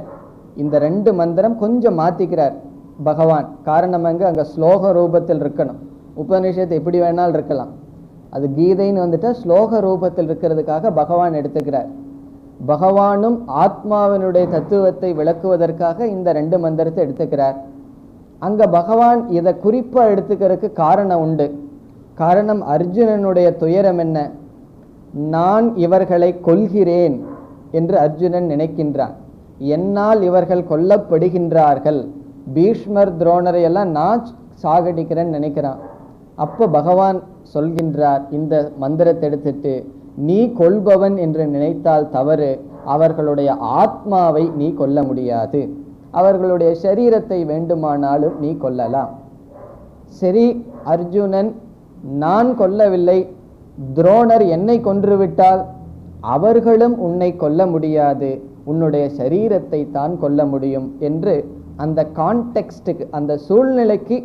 இந்த 2 மந்திரம் கொஞ்சம் மாத்திக்கிறார் பகவான். காரணம் அங்க ஸ்லோக ரூபத்தில் இருக்கணும். உபநிஷத்து எப்படி வேணாலும் இருக்கலாம், அது கீதைன்னு வந்துட்டா ஸ்லோக ரூபத்தில் இருக்கிறதுக்காக பகவான் எடுத்துக்கிறார். பகவானும் ஆத்மாவினுடைய தத்துவத்தை விளக்குவதற்காக இந்த 2 மந்திரத்தை எடுத்துக்கிறார். அங்க பகவான் இதை குறிப்பா எடுத்துக்கிறதுக்கு காரணம் உண்டு. காரணம் அர்ஜுனனுடைய துயரம் என்ன? நான் இவர்களை கொல்கிறேன் என்று அர்ஜுனன் நினைக்கின்றான். என்னால் இவர்கள் கொல்லப்படுகின்றார்கள், பீஷ்மர் துரோணரை எல்லாம் நான் சாகடிக்கிறேன்னு நினைக்கிறான். அப்ப பகவான் சொல்கின்றார், இந்த மந்திரத்தை எடுத்துட்டு நீ கொல்பவன் என்று நினைத்தால் தவறு, அவர்களுடைய ஆத்மாவை நீ கொல்ல முடியாது, அவர்களுடைய சரீரத்தை வேண்டுமானாலும் நீ கொல்லலாம். சரி அர்ஜுனன், நான் கொல்லவில்லை, துரோணர் என்னை கொன்றுவிட்டால் அவர்களும் உன்னை கொல்ல முடியாது, உன்னுடைய சரீரத்தை தான் கொல்ல முடியும் என்று அந்த கான்டெக்ஸ்டுக்கு, அந்த சூழ்நிலைக்கு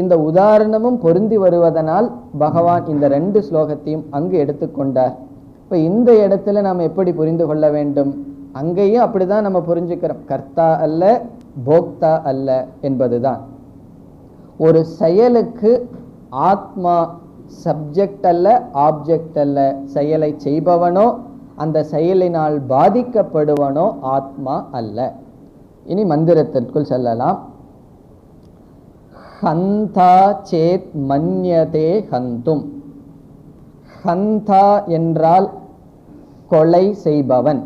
இந்த உதாரணமும் பொருந்தி வருவதனால் பகவான் இந்த 2 ஸ்லோகத்தையும் அங்கு எடுத்துக்கொண்டார். இப்போ இந்த இடத்துல நாம் எப்படி புரிந்து கொள்ள வேண்டும்? அங்கேயும் அப்படிதான் நம்ம புரிஞ்சுக்கிறோம், கர்த்தா அல்ல போக்தா அல்ல என்பதுதான். ஒரு செயலுக்கு ஆத்மா சப்ஜெக்ட் அல்ல, ஆப்ஜெக்ட் அல்ல. செயலை செய்பவனோ அந்த செயலினால் பாதிக்கப்படுவனோ ஆத்மா அல்ல. இனி மந்திரத்திற்குள் செல்லலாம். ஹந்தா சேத் மன்யதே ஹந்தும். ஹந்தா என்றால் கொலை செய்பவன்,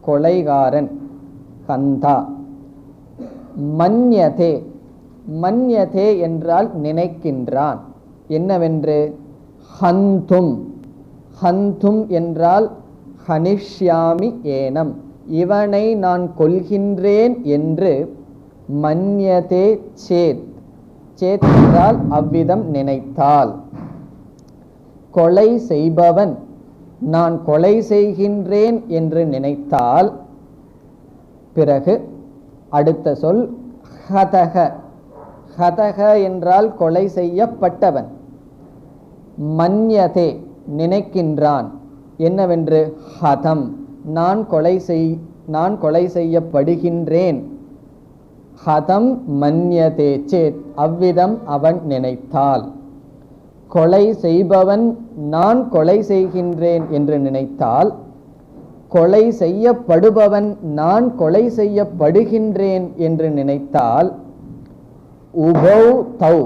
கொலைகாரன், ஹந்தா. மன்யதே, மன்யதே என்றால் நினைக்கின்றான். என்னவென்று? ஹந்தும். ஹந்தும் என்றால் ஹனிஷ்யாமி ஏனம், இவனை நான் கொல்கின்றேன் என்று. மன்யதே சேத், சேத் என்றால் அவ்விதம் நினைத்தால். கொலை செய்பவன் நான் கொலை செய்கின்றேன் என்று நினைத்தால். பிறகு அடுத்த சொல் ஹதக. ஹதக என்றால் கொலை செய்யப்பட்டவன். மன்யதே நினைக்கின்றான். என்னவென்று? ஹதம், நான் கொலை செய்யப்படுகின்றேன். ஹதம் மன்யதே சேத், அவ்விதம் அவன் நினைத்தால். கொலை செய்பவன் நான் கொலை செய்கின்றேன் என்று நினைத்தால், கொலை செய்யப்படுபவன் நான் கொலை செய்யப்படுகின்றேன் என்று நினைத்தால். உபௌ தௌ,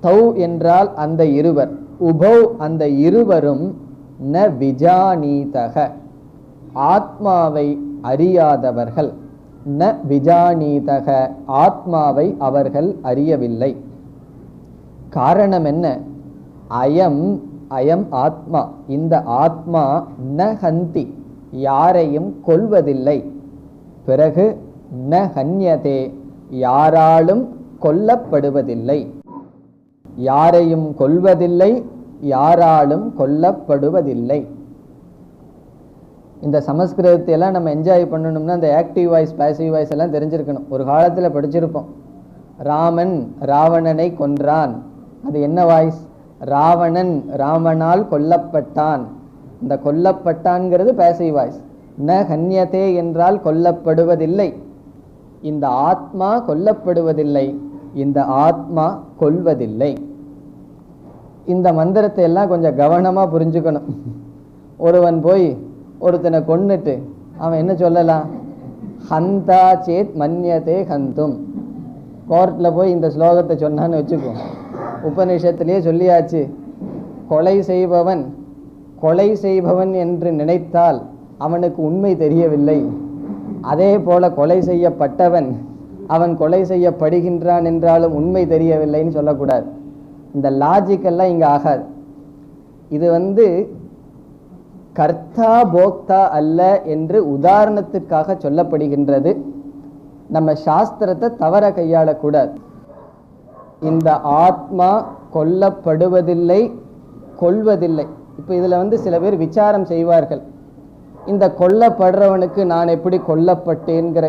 தௌ என்றால் அந்த இருவர், உபௌ அந்த இருவரும் ந விஜானீதக, ஆத்மாவை அறியாதவர்கள். ந விஜானீதக, ஆத்மாவை அவர்கள் அறியவில்லை. காரணம் என்ன? அயம், அயம் ஆத்மா, இந்த ஆத்மா ந ஹந்தி, யாரையும் கொல்வதில்லை. பிறகு ந ஹன்யதே, யாராலும் கொல்லப்படுவதில்லை. யாரையும் கொல்வதில்லை, யாராலும் கொல்லப்படுவதில்லை. இந்த சமஸ்கிருதத்தை எல்லாம் நம்ம என்ஜாய் பண்ணணும்னா அந்த ஆக்டிவ் வாய்ஸ் பாசிவ் வாய்ஸ் எல்லாம் தெரிஞ்சிருக்கணும். ஒரு காலத்தில் படிச்சிருப்போம், ராமன் ராவணனை கொன்றான். அது என்ன வாய்ஸ்? ராவணன் ராமனால் கொல்லப்பட்டான். இந்த கொல்லப்பட்டான்ங்கிறது பாசிவ் வாய்ஸ். ந ஹன்யதே என்றால் கொல்லப்படுவதில்லை. இந்த ஆத்மா கொல்லப்படுவதில்லை, இந்த ஆத்மா கொல்வதில்லை. இந்த மந்திரத்தை எல்லாம் கொஞ்சம் கவனமா புரிஞ்சுக்கணும். ஒருவன் போய் ஒருத்தனை கொன்னுட்டு அவன் என்ன சொல்லலாம்? ஹந்தா சேத் மன்யதே ஹந்தும். கோர்ட்டில் போய் இந்த ஸ்லோகத்தை சொன்னான்னு வச்சுக்கோ, உபநிஷத்திலேயே சொல்லியாச்சு, கொலை செய்பவன் கொலை செய்பவன் என்று நினைத்தால் அவனுக்கு உண்மை தெரியவில்லை. அதே போல கொலை செய்யப்பட்டவன் அவன் கொலை செய்யப்படுகின்றான் என்றாலும் உண்மை தெரியவில்லைன்னு சொல்லக்கூடாது. இந்த லாஜிக்கெல்லாம் இங்கே ஆகாது. இது கர்த்தா போக்தா அல்ல என்று உதாரணத்துக்காக சொல்லப்படுகின்றது. நம்ம சாஸ்திரத்தை தவற கையாளக்கூடாது. இந்த ஆத்மா கொல்லப்படுவதில்லை, கொல்வதில்லை. இப்போ இதில் சில பேர் விசாரம் செய்வார்கள், இந்த கொல்லப்படுறவனுக்கு நான் எப்படி கொல்லப்பட்டேங்கிற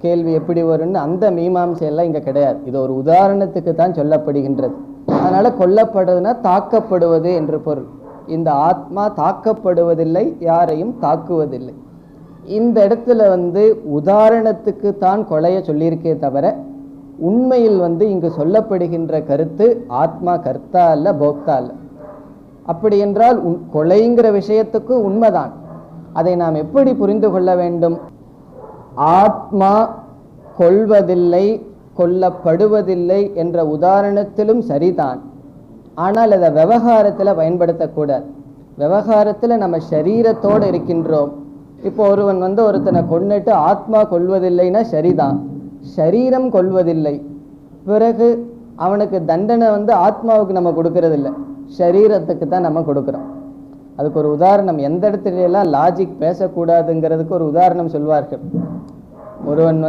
கேள்வி எப்படி வரும்னு. அந்த மீமாம்சையெல்லாம் இங்கே கிடையாது. இது ஒரு உதாரணத்துக்கு தான் சொல்லப்படுகின்றது. அதனால கொல்லப்படுறதுனா தாக்கப்படுவது என்று பொருள். இந்த ஆத்மா தாக்கப்படுவதில்லை, யாரையும் தாக்குவதில்லை. இந்த இடத்துல உதாரணத்துக்கு தான் கொலைய சொல்லியிருக்கே தவிர உண்மையில் இங்கு சொல்லப்படுகின்ற கருத்து ஆத்மா கர்த்தா அல்ல, போக்தா அல்ல. அப்படி என்றால் கொலைங்கிற விஷயத்துக்கு உண்மைதான். அதை நாம் எப்படி புரிந்து கொள்ள வேண்டும்? ஆத்மா கொல்வதில்லை, கொல்லப்படுவதில்லை என்ற உதாரணத்திலும் சரிதான். ஆனால் அதை விவகாரத்தில் பயன்படுத்தக்கூடாது. விவகாரத்தில் நம்ம சரீரத்தோடு இருக்கின்றோம். இப்போ ஒருவன் ஒருத்தனை கொன்னுட்டு ஆத்மா கொல்வதில்லைன்னா சரிதான், சரீரம் கொல்வதில்லை. பிறகு அவனுக்கு தண்டனை ஆத்மாவுக்கு நம்ம கொடுக்கறதில்லை, சரீரத்துக்கு தான் நம்ம கொடுக்குறோம். அதுக்கு ஒரு உதாரணம், எந்த இடத்துல எல்லாம் லாஜிக் பேசக்கூடாதுங்கிறதுக்கு ஒரு உதாரணம் சொல்வார்கள். ஒருவன்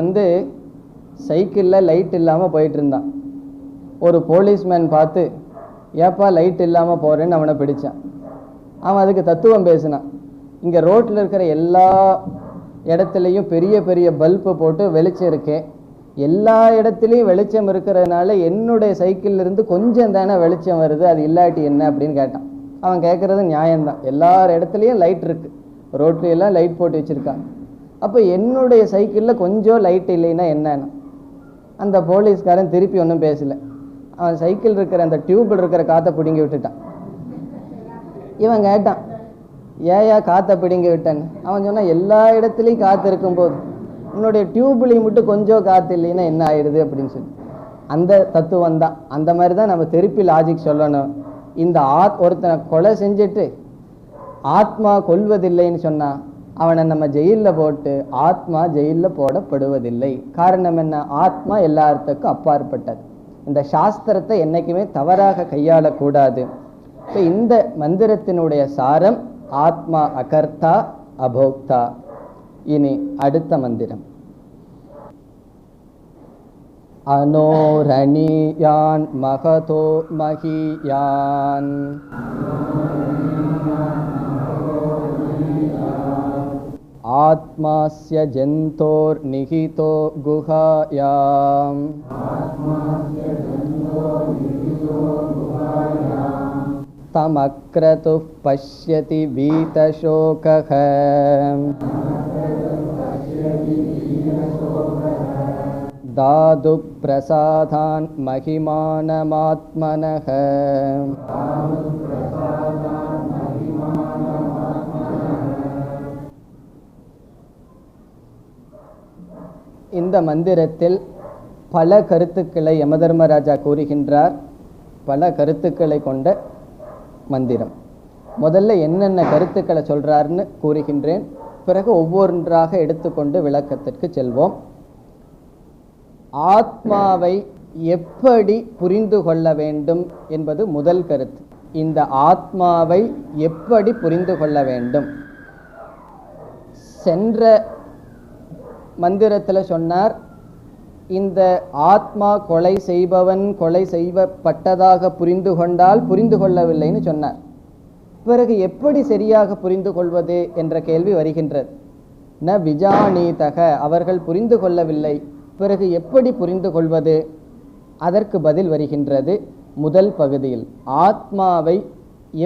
சைக்கிளில் லைட் இல்லாமல் போயிட்டு இருந்தான். ஒரு போலீஸ்மேன் பார்த்து ஏப்பா லைட் இல்லாமல் போகிறேன்னு அவனை பிடிச்சான். அவன் அதுக்கு தத்துவம் பேசினான். இங்கே ரோட்டில் இருக்கிற எல்லா இடத்துலையும் பெரிய பெரிய பல்பு போட்டு வெளிச்சம் இருக்கே, எல்லா இடத்துலையும் வெளிச்சம் இருக்கிறதுனால என்னுடைய சைக்கிள்லேருந்து கொஞ்சம் தானே வெளிச்சம் வருது, அது இல்லாட்டி என்ன அப்படின்னு கேட்டான். அவன் கேட்குறது நியாயம்தான், எல்லார் இடத்துலையும் லைட் இருக்குது, ரோட்லையெல்லாம் லைட் போட்டு வச்சுருக்காங்க. அப்போ என்னுடைய சைக்கிளில் கொஞ்சம் லைட் இல்லைன்னா என்னன்னா? அந்த போலீஸ்காரன் திருப்பி ஒன்றும் பேசலை. அவன் சைக்கிள் இருக்கிற அந்த டியூபில் இருக்கிற காற்றை பிடுங்கி விட்டுட்டான். இவன் கேட்டான், ஏயா காற்றை பிடுங்கி விட்டேன்னு. அவன் சொன்னான், எல்லா இடத்துலையும் காற்று இருக்கும்போது உன்னுடைய டியூப்லையும் மட்டும் கொஞ்சம் காற்று இல்லைன்னா என்ன ஆயிடுது அப்படின்னு சொல்லி. அந்த தத்துவம் தான். அந்த மாதிரி தான் நம்ம திருப்பி லாஜிக் சொல்லணும். இந்த ஒருத்தனை கொலை செஞ்சுட்டு ஆத்மா கொல்வதில்லைன்னு சொன்னால் அவனை நம்ம ஜெயிலில் போட்டு ஆத்மா ஜெயிலில் போடப்படுவதில்லை. காரணம் என்ன? ஆத்மா எல்லாத்துக்கும் அப்பாற்பட்டது. இந்த சாஸ்திரத்தை என்றைக்குமே தவறாக கையாளக்கூடாது. இப்போ இந்த மந்திரத்தினுடைய சாரம் ஆத்மா அகர்த்தா அபோக்தா. இனி அடுத்த மந்திரம். அனோரணியான் மகதோ மகியான் ஆத்மாஸ்ய ஜந்தோர் நிகிதோ குஹாயாம் தமக்ரது பஷ்யதி வீதசோகஹ தாது பிரசாதான் மகிமானமாத்மனஹ. இந்த மந்திரத்தில் பல கருத்துக்களை யமதர்மராஜா கூறுகின்றார். பல கருத்துக்களை கொண்ட மந்திரம். முதல்ல என்னென்ன கருத்துக்களை சொல்றாருன்னு கூறுகின்றேன், பிறகு ஒவ்வொன்றாக எடுத்துக்கொண்டு விளக்கத்திற்கு செல்வோம். ஆத்மாவை எப்படி புரிந்து கொள்ள வேண்டும் என்பது முதல் கருத்து. இந்த ஆத்மாவை எப்படி புரிந்து கொள்ள வேண்டும்? சென்ற மந்திரத்தில் சொன்னார், இந்த ஆத்மா கொலை செய்பவன் கொலை செய்யப்பட்டதாக புரிந்து கொண்டால் புரிந்து கொள்ளவில்லைன்னு சொன்னார். பிறகு எப்படி சரியாக புரிந்து கொள்வது என்ற கேள்வி வருகின்றது. ந விஜானீதக, அவர்கள் புரிந்து கொள்ளவில்லை, பிறகு எப்படி புரிந்து கொள்வது? அதற்கு பதில் வருகின்றது முதல் பகுதியில். ஆத்மாவை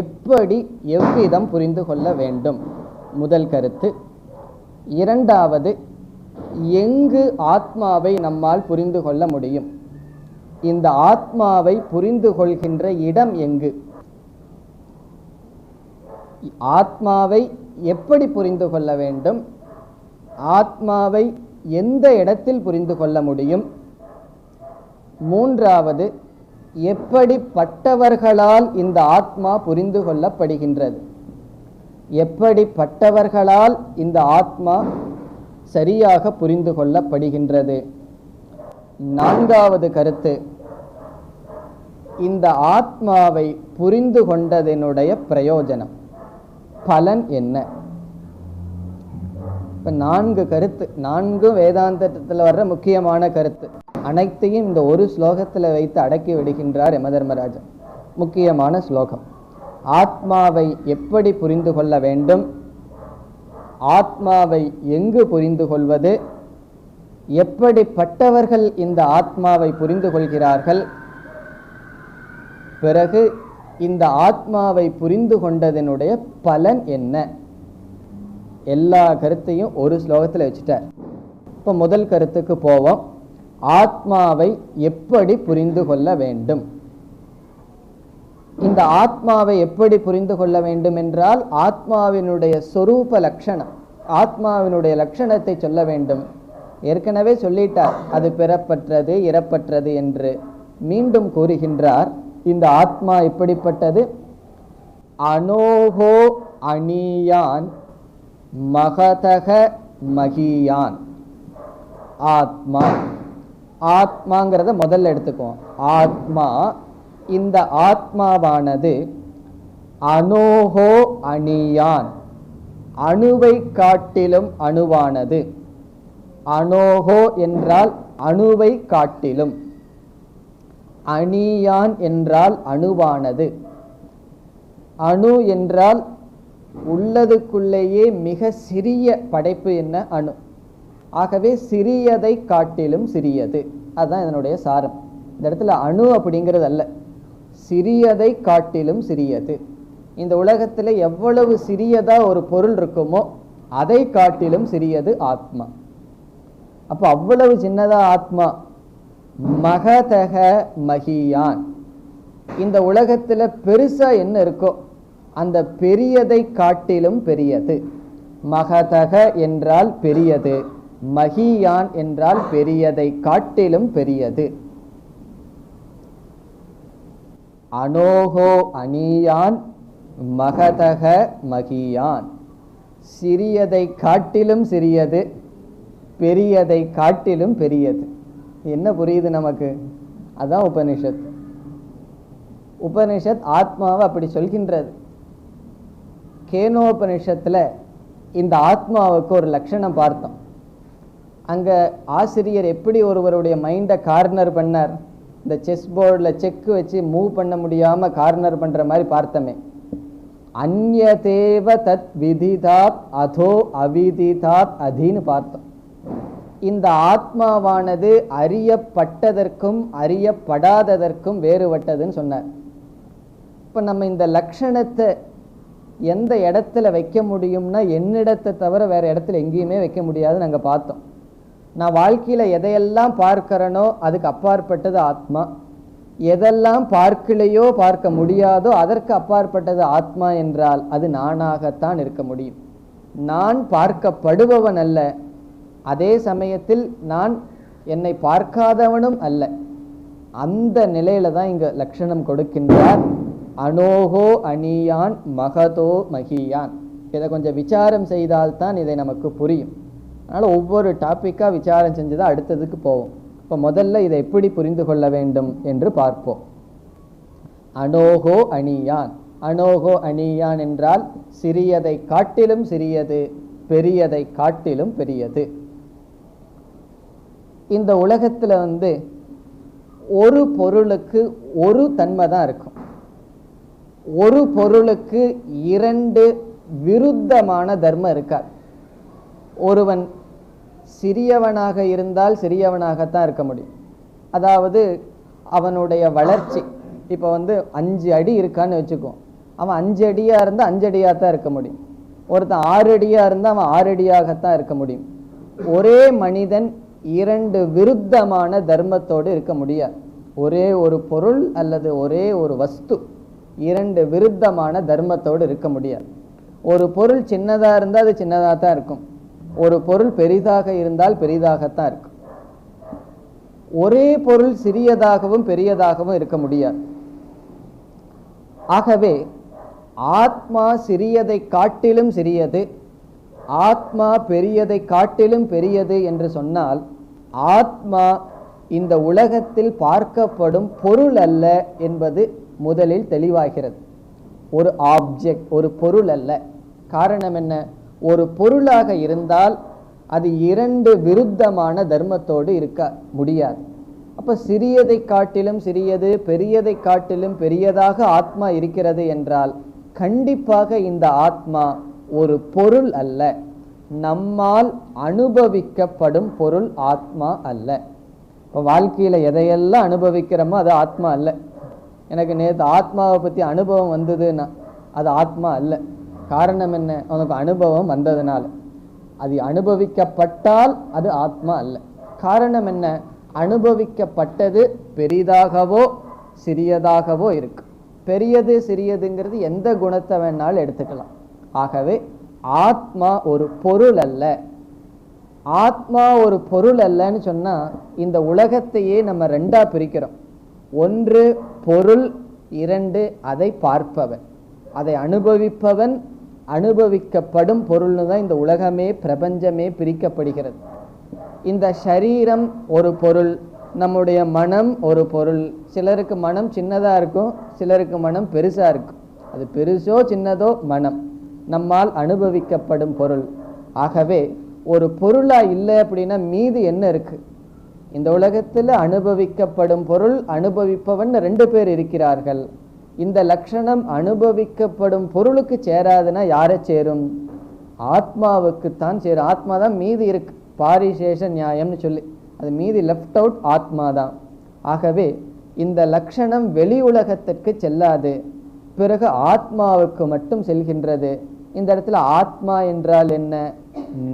எப்படி எவ்விதம் புரிந்து கொள்ள வேண்டும் முதல் கருத்து. இரண்டாவது, எங்கு ஆத்மாவை நம்மால் புரிந்து கொள்ள முடியும்? இந்த ஆத்மாவை புரிந்து கொள்கின்ற இடம் எங்கு? ஆத்மாவை எப்படி புரிந்து கொள்ள வேண்டும்? ஆத்மாவை எந்த இடத்தில் புரிந்து கொள்ள முடியும்? மூன்றாவது, எப்படிப்பட்டவர்களால் இந்த ஆத்மா புரிந்து கொள்ளப்படுகின்றது? எப்படிப்பட்டவர்களால் இந்த ஆத்மா சரியாக புரிந்து கொள்ளப்படுகின்றது? நான்காவது கருத்து, இந்த ஆத்மாவை புரிந்து கொண்டதனுடைய பிரயோஜனம், பலன் என்ன? இப்போ 4 கருத்து, 4 வேதாந்தத்தில் வர்ற முக்கியமான கருத்து. அனைத்தையும் இந்த ஒரு ஸ்லோகத்தில் வைத்து அடக்கி விடுகின்றார் யமதர்மராஜா. முக்கியமான ஸ்லோகம். ஆத்மாவை எப்படி புரிந்து கொள்ள வேண்டும்? ஆத்மாவை எங்கு புரிந்து கொள்வது? எப்படிப்பட்டவர்கள் இந்த ஆத்மாவை புரிந்து கொள்கிறார்கள்? பிறகு இந்த ஆத்மாவை புரிந்து கொண்டதனுடைய பலன் என்ன எல்லா கருத்தையும் ஒரு ஸ்லோகத்தில் வச்சுட்டார். இப்போ முதல் கருத்துக்கு போவோம். ஆத்மாவை எப்படி புரிந்து கொள்ள வேண்டும்? இந்த ஆத்மாவை எப்படி புரிந்து கொள்ள வேண்டும் என்றால் ஆத்மாவினுடைய சொரூப லட்சணம், ஆத்மாவினுடைய லட்சணத்தை சொல்ல வேண்டும். ஏற்கனவே சொல்லிட்டார், அது பிறப்பற்றது இறப்பற்றது என்று. மீண்டும் கூறுகின்றார், இந்த ஆத்மா எப்படிப்பட்டது? அனோகோ அணியான் மகதக மகியான். ஆத்மா, ஆத்மாங்கிறத முதல்ல எடுத்துக்குவோம். ஆத்மா, இந்த ஆத்மாவானது அனோகோ அணியான், அணுவை காட்டிலும் அணுவானது. அனோகோ என்றால் அணுவை காட்டிலும், அணியான் என்றால் அணுவானது. அணு என்றால் உள்ளதுக்குள்ளேயே மிக சிறிய படைப்பு என்ன? அணு. ஆகவே சிறியதை காட்டிலும் சிறியது, அதுதான் இதனுடைய சாரம். இந்த இடத்துல அணு அப்படிங்கிறது அல்ல, சிறியதை காட்டிலும் சிறியது. இந்த உலகத்தில் எவ்வளவு சிறியதா ஒரு பொருள் இருக்குமோ அதை காட்டிலும் சிறியது ஆத்மா. அப்போ அவ்வளவு சின்னதா ஆத்மா. மகதக மகியான், இந்த உலகத்தில் பெருசா என்ன இருக்கோ அந்த பெரியதை காட்டிலும் பெரியது. மகதக என்றால் பெரியது, மகியான் என்றால் பெரியதை காட்டிலும் பெரியது. அனோகோ அணியான் மகதக மகியான், சிறியதை காட்டிலும் சிறியது, பெரியதை காட்டிலும் பெரியது. என்ன புரியுது நமக்கு? அதான் உபனிஷத். உபனிஷத் ஆத்மாவை அப்படி சொல்கின்றது. கேனோபனிஷத்தில் இந்த ஆத்மாவுக்கு ஒரு லட்சணம் பார்த்தோம். அங்கே ஆசிரியர் எப்படி ஒருவருடைய மைண்டை கார்னர் பண்ணார், இந்த செஸ் போர்டில் செக்கு வச்சு மூவ் பண்ண முடியாமல் கார்னர் பண்ணுற மாதிரி பார்த்தோமே. அந்யதேவ தத் விதிதாப் அதோ அவிதிதாப் அதின்னு பார்த்தோம். இந்த ஆத்மாவானது அறியப்பட்டதற்கும் அறியப்படாததற்கும் வேறுபட்டதுன்னு சொன்னார். இப்போ நம்ம இந்த லட்சணத்தை எந்த இடத்துல வைக்க முடியும்னா, என்னிடத்தை தவிர வேறு இடத்துல எங்கேயுமே வைக்க முடியாதுன்னு நாங்கள் பார்த்தோம். நான் வாழ்க்கையில் எதையெல்லாம் பார்க்கிறனோ அதுக்கு அப்பாற்பட்டது ஆத்மா, எதெல்லாம் பார்க்கலையோ பார்க்க முடியாதோ அதற்கு அப்பாற்பட்டது ஆத்மா என்றால் அது நானாகத்தான் இருக்க முடியும். நான் பார்க்கப்படுபவன் அல்ல, அதே சமயத்தில் நான் என்னை பார்க்காதவனும் அல்ல. அந்த நிலையில தான் இங்க லட்சணம் கொடுக்கின்றார். அனோகோ அணியான் மகதோ மகியான். இதை கொஞ்சம் விசாரம் செய்தால்தான் இதை நமக்கு புரியும். அதனால் ஒவ்வொரு டாப்பிக்காக விசாரம் செஞ்சுதான் அடுத்ததுக்கு போவோம். இப்போ முதல்ல இதை எப்படி புரிந்து கொள்ள வேண்டும் என்று பார்ப்போம். அனோகோ அணியான், அனோகோ அணியான் என்றால் சிறியதை காட்டிலும் சிறியது, பெரியதை காட்டிலும் பெரியது. இந்த உலகத்தில் ஒரு பொருளுக்கு ஒரு தன்மை தான் இருக்கும். ஒரு பொருளுக்கு இரண்டு விருத்தமான தர்மம் இருக்காது. ஒருவன் சிறியவனாக இருந்தால் சிறியவனாகத்தான் இருக்க முடியும். அதாவது அவனுடைய வளர்ச்சி இப்போ 5 அடி இருக்கான்னு வச்சுக்கோ, அவன் 5 அடியாக இருந்தால் 5 அடியாக தான் இருக்க முடியும். ஒருத்தன் 6 அடியாக இருந்தால் அவன் 6 அடியாகத்தான் இருக்க முடியும். ஒரே மனிதன் 2 விருத்தமான தர்மத்தோடு இருக்க முடியாது. ஒரே ஒரு பொருள் அல்லது ஒரே ஒரு வஸ்து 2 விருத்தமான தர்மத்தோடு இருக்க முடியாது. ஒரு பொருள் சின்னதாக இருந்தால் அது சின்னதாக தான் இருக்கும், ஒரு பொருள் பெரிதாக இருந்தால் பெரிதாகத்தான் இருக்கும். ஒரே பொருள் சிறியதாகவும் பெரியதாகவும் இருக்க முடியாது. ஆகவே ஆத்மா சிறியதை காட்டிலும் சிறியது, ஆத்மா பெரியதை காட்டிலும் பெரியது என்று சொன்னால், ஆத்மா இந்த உலகத்தில் பார்க்கப்படும் பொருள் அல்ல என்பது முதலில் தெளிவாகிறது. ஒரு ஆப்ஜெக்ட், ஒரு பொருள் அல்ல. காரணம் என்ன? ஒரு பொருளாக இருந்தால் அது 2 விருத்தமான தர்மத்தோடு இருக்க முடியாது. அப்போ சிறியதை காட்டிலும் சிறியது, பெரியதை காட்டிலும் பெரியதாக ஆத்மா இருக்கிறது என்றால் கண்டிப்பாக இந்த ஆத்மா ஒரு பொருள் அல்ல, நம்மால் அனுபவிக்கப்படும் பொருள் ஆத்மா அல்ல. இப்போ வாழ்க்கையில் எதையெல்லாம் அனுபவிக்கிறோமோ அது ஆத்மா அல்ல. எனக்கு நேற்று ஆத்மாவை பற்றி அனுபவம் வந்ததுன்னா அது ஆத்மா அல்ல. காரணம் என்ன? உனக்கு அனுபவம் வந்ததுனால. அது அனுபவிக்கப்பட்டால் அது ஆத்மா அல்ல. காரணம் என்ன? அனுபவிக்கப்பட்டது பெரிதாகவோ சிறியதாகவோ இருக்கு. பெரியது சிறியதுங்கிறது எந்த குணத்தை வேணாலும் எடுத்துக்கலாம். ஆகவே ஆத்மா ஒரு பொருள் அல்ல. ஆத்மா ஒரு பொருள் அல்லன்னு சொன்னா இந்த உலகத்தையே நம்ம ரெண்டா பிரிக்கிறோம். ஒன்று பொருள், இரண்டு அதை பார்ப்பவன், அதை அனுபவிப்பவன், அனுபவிக்கப்படும் பொருள்னு தான் இந்த உலகமே பிரபஞ்சமே பிரிக்கப்படுகிறது. இந்த சரீரம் ஒரு பொருள், நம்முடைய மனம் ஒரு பொருள். சிலருக்கு மனம் சின்னதா இருக்கும், சிலருக்கு மனம் பெருசா இருக்கும். அது பெருசோ சின்னதோ மனம் நம்மால் அனுபவிக்கப்படும் பொருள். ஆகவே ஒரு பொருளா இல்லை அப்படின்னா மீது என்ன இருக்கு? இந்த உலகத்தில் அனுபவிக்கப்படும் பொருள், அனுபவிப்பவன் ரெண்டு பேர் இருக்கிறார்கள். இந்த லட்சணம் அனுபவிக்கப்படும் பொருளுக்கு சேராதுன்னா யாரை சேரும்? ஆத்மாவுக்குத்தான் சேரும். ஆத்மா தான் மீதி இருக்கு, பாரிசேஷ நியாயம்னு சொல்லி. அது மீதி லெஃப்ட் அவுட் ஆத்மா தான். ஆகவே இந்த லட்சணம் வெளி உலகத்திற்கு செல்லாது, பிறகு ஆத்மாவுக்கு மட்டும் செல்கின்றது. இந்த இடத்துல ஆத்மா என்றால் என்ன?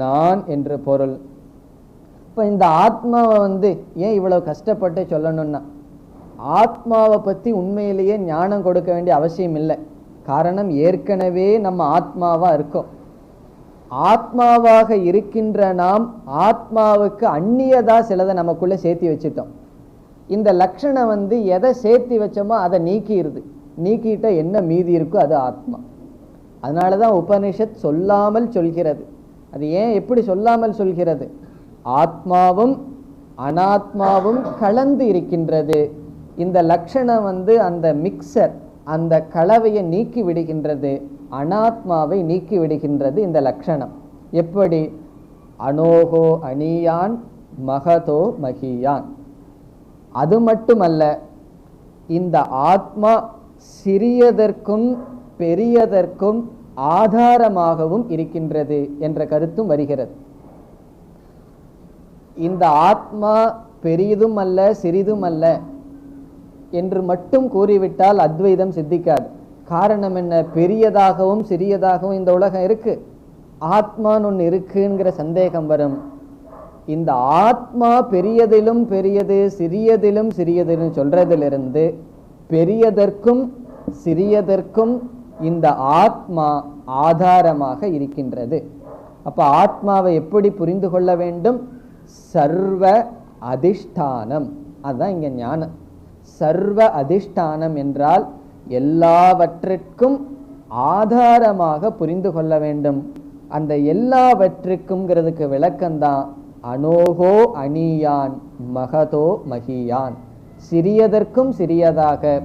நான் என்று பொருள். இப்போ இந்த ஆத்மாவை ஏன் இவ்வளவு கஷ்டப்பட்டு சொல்லணும்னா, ஆத்மாவை பற்றி உண்மையிலேயே ஞானம் கொடுக்க வேண்டிய அவசியம் இல்லை. காரணம், ஏற்கனவே நம்ம ஆத்மாவா இருக்கோம். ஆத்மாவாக இருக்கின்ற நாம் ஆத்மாவுக்கு அந்நியதா சிலதை நமக்குள்ள சேர்த்தி வச்சுட்டோம். இந்த லட்சணம் எதை சேர்த்தி வச்சோமோ அதை நீக்கிடுது. நீக்கிட்ட என்ன மீதி இருக்கோ அது ஆத்மா. அதனாலதான் உபனிஷத் சொல்லாமல் சொல்கிறது. அது ஏன் எப்படி சொல்லாமல் சொல்கிறது? ஆத்மாவும் அனாத்மாவும் கலந்து இருக்கின்றது. இந்த லட்சணம் அந்த மிக்சர், அந்த கலவையை நீக்கி விடுகின்றது, அனாத்மாவை நீக்கி விடுகின்றது இந்த லட்சணம். எப்படி? அனோகோ அணியான் மகதோ மகியான். அது மட்டுமல்ல, இந்த ஆத்மா சிறியதற்கும் பெரியதற்கும் ஆதாரமாகவும் இருக்கின்றது என்ற கருத்தும் வருகிறது. இந்த ஆத்மா பெரியதும் அல்ல சிறிதும் அல்ல என்று மட்டும் கூறிவிட்டால் அத்வைதம் சித்திக்காது. காரணம் என்ன? பெரியதாகவும் சிறியதாகவும் இந்த உலகம் இருக்கு, ஆத்மான்னு ஒன்று இருக்குங்கிற சந்தேகம் வரும். இந்த ஆத்மா பெரியதிலும் பெரியது சிறியதிலும் சிறியதுன்னு சொல்றதிலிருந்து பெரியதற்கும் சிறியதற்கும் இந்த ஆத்மா ஆதாரமாக இருக்கின்றது. அப்ப ஆத்மாவை எப்படி புரிந்து கொள்ள வேண்டும்? சர்வ அதிஷ்டானம். அதுதான் இங்க ஞானம். சர்வ அதிஷ்டானம் என்றால் எல்லாவற்றிற்கும் ஆதாரமாக புரிந்து கொள்ள வேண்டும். அந்த எல்லாவற்றிற்கும்ங்கிறதுக்கு விளக்கம்தான் அனோகோ அணியான் மகதோ மகியான். சிறியதற்கும் சிறியதாக,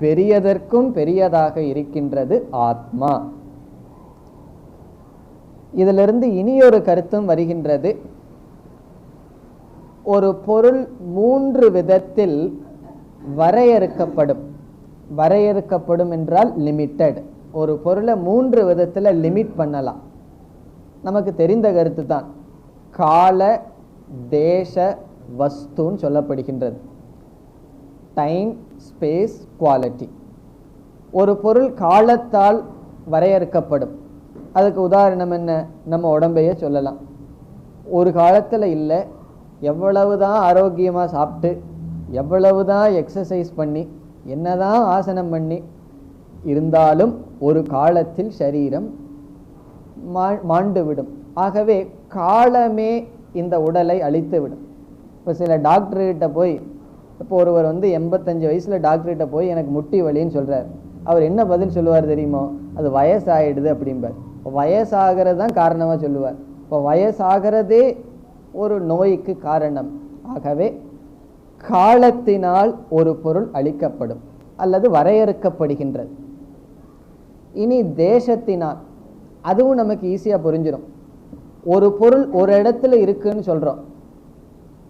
பெரியதற்கும் பெரியதாக இருக்கின்றது ஆத்மா. இதிலிருந்து இனியொரு கருத்தும் வருகின்றது. ஒரு பொருள் மூன்று விதத்தில் வரையறுக்கப்படும். வரையறுக்கப்படும் என்றால் லிமிட்டட். ஒரு பொருளை மூன்று விதத்தில் லிமிட் பண்ணலாம். நமக்கு தெரிந்த கருத்து தான். கால தேச வஸ்துன்னு சொல்லப்படுகின்றது. Time, space, quality. ஒரு பொருள் காலத்தால் வரையறுக்கப்படும். அதுக்கு உதாரணம் என்ன? நம்ம உடம்பையே சொல்லலாம். ஒரு காலத்தில் இல்லை, எவ்வளவுதான் ஆரோக்கியமாக சாப்பிட்டு, எவ்வளவுதான் எக்ஸசைஸ் பண்ணி, என்னதான் ஆசனம் பண்ணி இருந்தாலும் ஒரு காலத்தில் சரீரம் மாண்டுவிடும். ஆகவே காலமே இந்த உடலை அழித்து விடும். இப்போ சில டாக்டர்கிட்ட போய், இப்போ ஒருவர் 85 வயசில் டாக்டர்கிட்ட போய் எனக்கு முட்டி வலின்னு சொல்கிறார். அவர் என்ன பதில் சொல்லுவார் தெரியுமோ? அது வயசாகிடுது அப்படிம்பார். வயசாகிறது தான் காரணமாக சொல்லுவார். இப்போ வயசாகிறதே ஒரு நோய்க்கு காரணம். ஆகவே காலத்தினால் ஒரு பொருள் அழிக்கப்படும் அல்லது வரையறுக்கப்படுகின்றது. இனி தேசத்தினால், அதுவும் நமக்கு ஈஸியாக புரிஞ்சிடும். ஒரு பொருள் ஒரு இடத்துல இருக்குன்னு சொல்கிறோம்.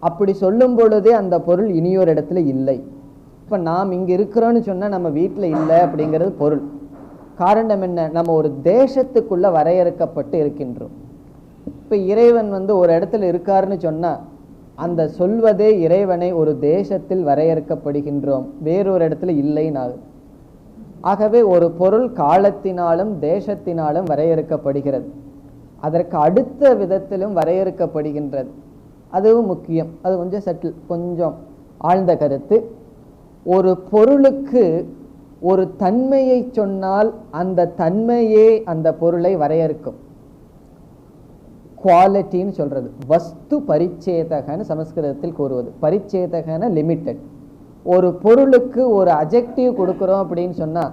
அப்படி சொல்லும் பொழுதே அந்த பொருள் இனியொரு இடத்துல இல்லை. இப்போ நாம் இங்கே இருக்கிறோன்னு சொன்னால் நம்ம வீட்டில் இல்லை அப்படிங்கிறது பொருள். காரணம் என்ன? நம்ம ஒரு தேசத்துக்குள்ள வரையறுக்கப்பட்டு இருக்கின்றோம். இப்போ இறைவன் ஒரு இடத்துல இருக்காருன்னு சொன்னால் அந்த சொல்வதே இறைவனை ஒரு தேசத்தில் வரையறுக்கப்படுகின்றோம், வேறொரு இடத்துல இல்லைன்னு. ஆகவே ஒரு பொருள் காலத்தினாலும் தேசத்தினாலும் வரையறுக்கப்படுகிறது. அதற்கு அடுத்த விதத்திலும் வரையறுக்கப்படுகின்றது. அதுவும் முக்கியம். அது கொஞ்சம் சட்டில், கொஞ்சம் ஆழ்ந்த கருத்து. ஒரு பொருளுக்கு ஒரு தன்மையை சொன்னால் அந்த தன்மையே அந்த பொருளை வரையறுக்கும். குவாலிட்டின்னு சொல்றது, வஸ்து பரிச்சேதகன்னு சமஸ்கிருதத்தில் கூறுவது. பரிச்சேதகன லிமிட்டட். ஒரு பொருளுக்கு ஒரு அஜெக்டிவ் கொடுக்கிறோம் அப்படின்னு சொன்னா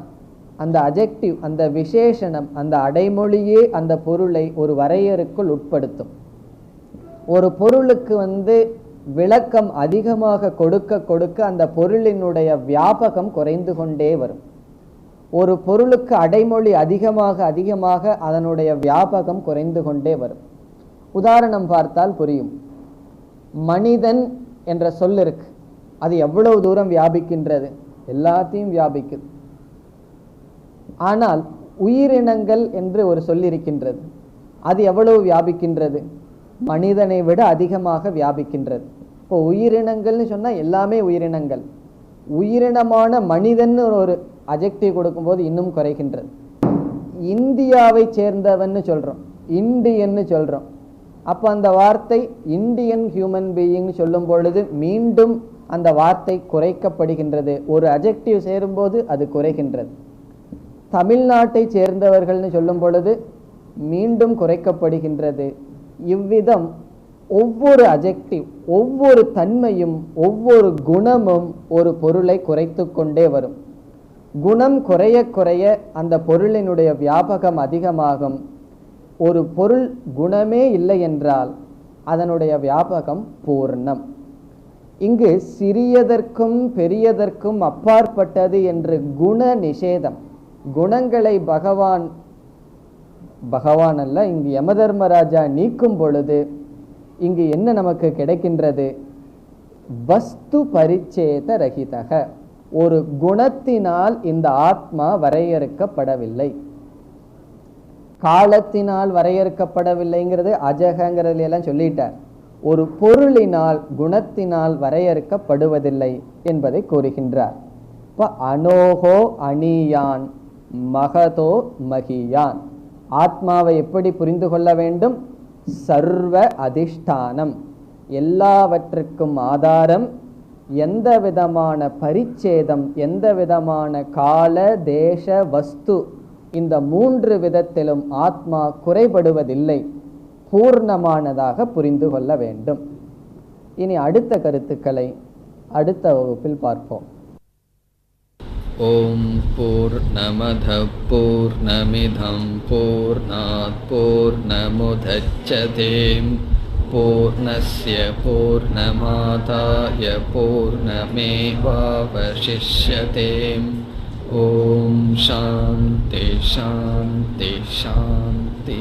அந்த அஜெக்டிவ், அந்த விசேஷணம், அந்த அடைமொழியே அந்த பொருளை ஒரு வரையறுக்குள் உட்படுத்தும். ஒரு பொருளுக்கு விளக்கம் அதிகமாக கொடுக்க கொடுக்க அந்த பொருளினுடைய வியாபகம் குறைந்து கொண்டே வரும். ஒரு பொருளுக்கு அடைமொழி அதிகமாக அதிகமாக அதனுடைய வியாபகம் குறைந்து கொண்டே வரும். உதாரணம் பார்த்தால் புரியும். மனிதன் என்ற சொல் இருக்கு, அது எவ்வளவு தூரம் வியாபிக்கின்றது? எல்லாத்தையும் வியாபிக்குது. ஆனால் உயிரினங்கள் என்று ஒரு சொல் இருக்கின்றது, அது எவ்வளவு வியாபிக்கின்றது? மனிதனை விட அதிகமாக வியாபிக்கின்றது. இப்போ உயிரினங்கள்னு சொன்னா எல்லாமே உயிரினங்கள். உயிரினமான மனிதன் ஒரு அஜெக்டிவ் கொடுக்கும்போது இன்னும் குறைகின்றது. இந்தியாவை சேர்ந்தவன்னு சொல்றோம், இந்தியன்னு சொல்றோம். அப்போ அந்த வார்த்தை இந்தியன் ஹியூமன் பீயிங் சொல்லும் பொழுது மீண்டும் அந்த வார்த்தை குறைக்கப்படுகின்றது. ஒரு அஜெக்டிவ் சேரும்போது அது குறைகின்றது. தமிழ்நாட்டை சேர்ந்தவர்கள்னு சொல்லும் பொழுது மீண்டும் குறைக்கப்படுகின்றது. இவ்விதம் ஒவ்வொரு அஜெக்டிவ், ஒவ்வொரு தன்மையும், ஒவ்வொரு குணமும் ஒரு பொருளை குறைத்து கொண்டே வரும். குணம் குறைய குறைய அந்த பொருளினுடைய வியாபகம் அதிகமாகும். ஒரு பொருள் குணமே இல்லை என்றால் அதனுடைய வியாபகம் பூர்ணம். இங்கு சிறியதற்கும் பெரியதற்கும் அப்பாற்பட்டது என்று குண நிஷேதம். குணங்களை பகவான் அல்ல, இங்கு யமதர்மராஜா நீக்கும் பொழுது இங்கு என்ன நமக்கு கிடைக்கின்றது? வஸ்து பரிச்சேத ரஹிதக. ஒரு குணத்தினால் இந்த ஆத்மா வரையறுக்கப்படவில்லை, காலத்தினால் வரையறுக்கப்படவில்லைங்கிறது அஜகங்கிறதுல எல்லாம் சொல்லிட்டார். ஒரு பொருளினால், குணத்தினால் வரையறுக்கப்படுவதில்லை என்பதை கூறுகின்றார். இப்ப அனோகோ அணியான் மகதோ மகியான். ஆத்மாவை எப்படி புரிந்து கொள்ள வேண்டும்? சர்வ அதிஷ்டானம், எல்லாவற்றுக்கும் ஆதாரம். எந்த விதமான பரிச்சேதம், எந்த விதமான கால தேச வஸ்து, இந்த மூன்று விதத்திலும் ஆத்மா குறைபடுவதில்லை, பூர்ணமானதாக புரிந்து கொள்ள வேண்டும். இனி அடுத்த கருத்துக்களை அடுத்த வகுப்பில் பார்ப்போம். ஓம் பூர்ணமத பூர்ணமிதம் பூர்ணாத் பூர்ணமுதச்யதே பூர்ணஸ்ய பூர்ணமாதாய பூர்ணமேவாவசிஷ்யதே. ஓம் சாந்தி சாந்தி சாந்தி.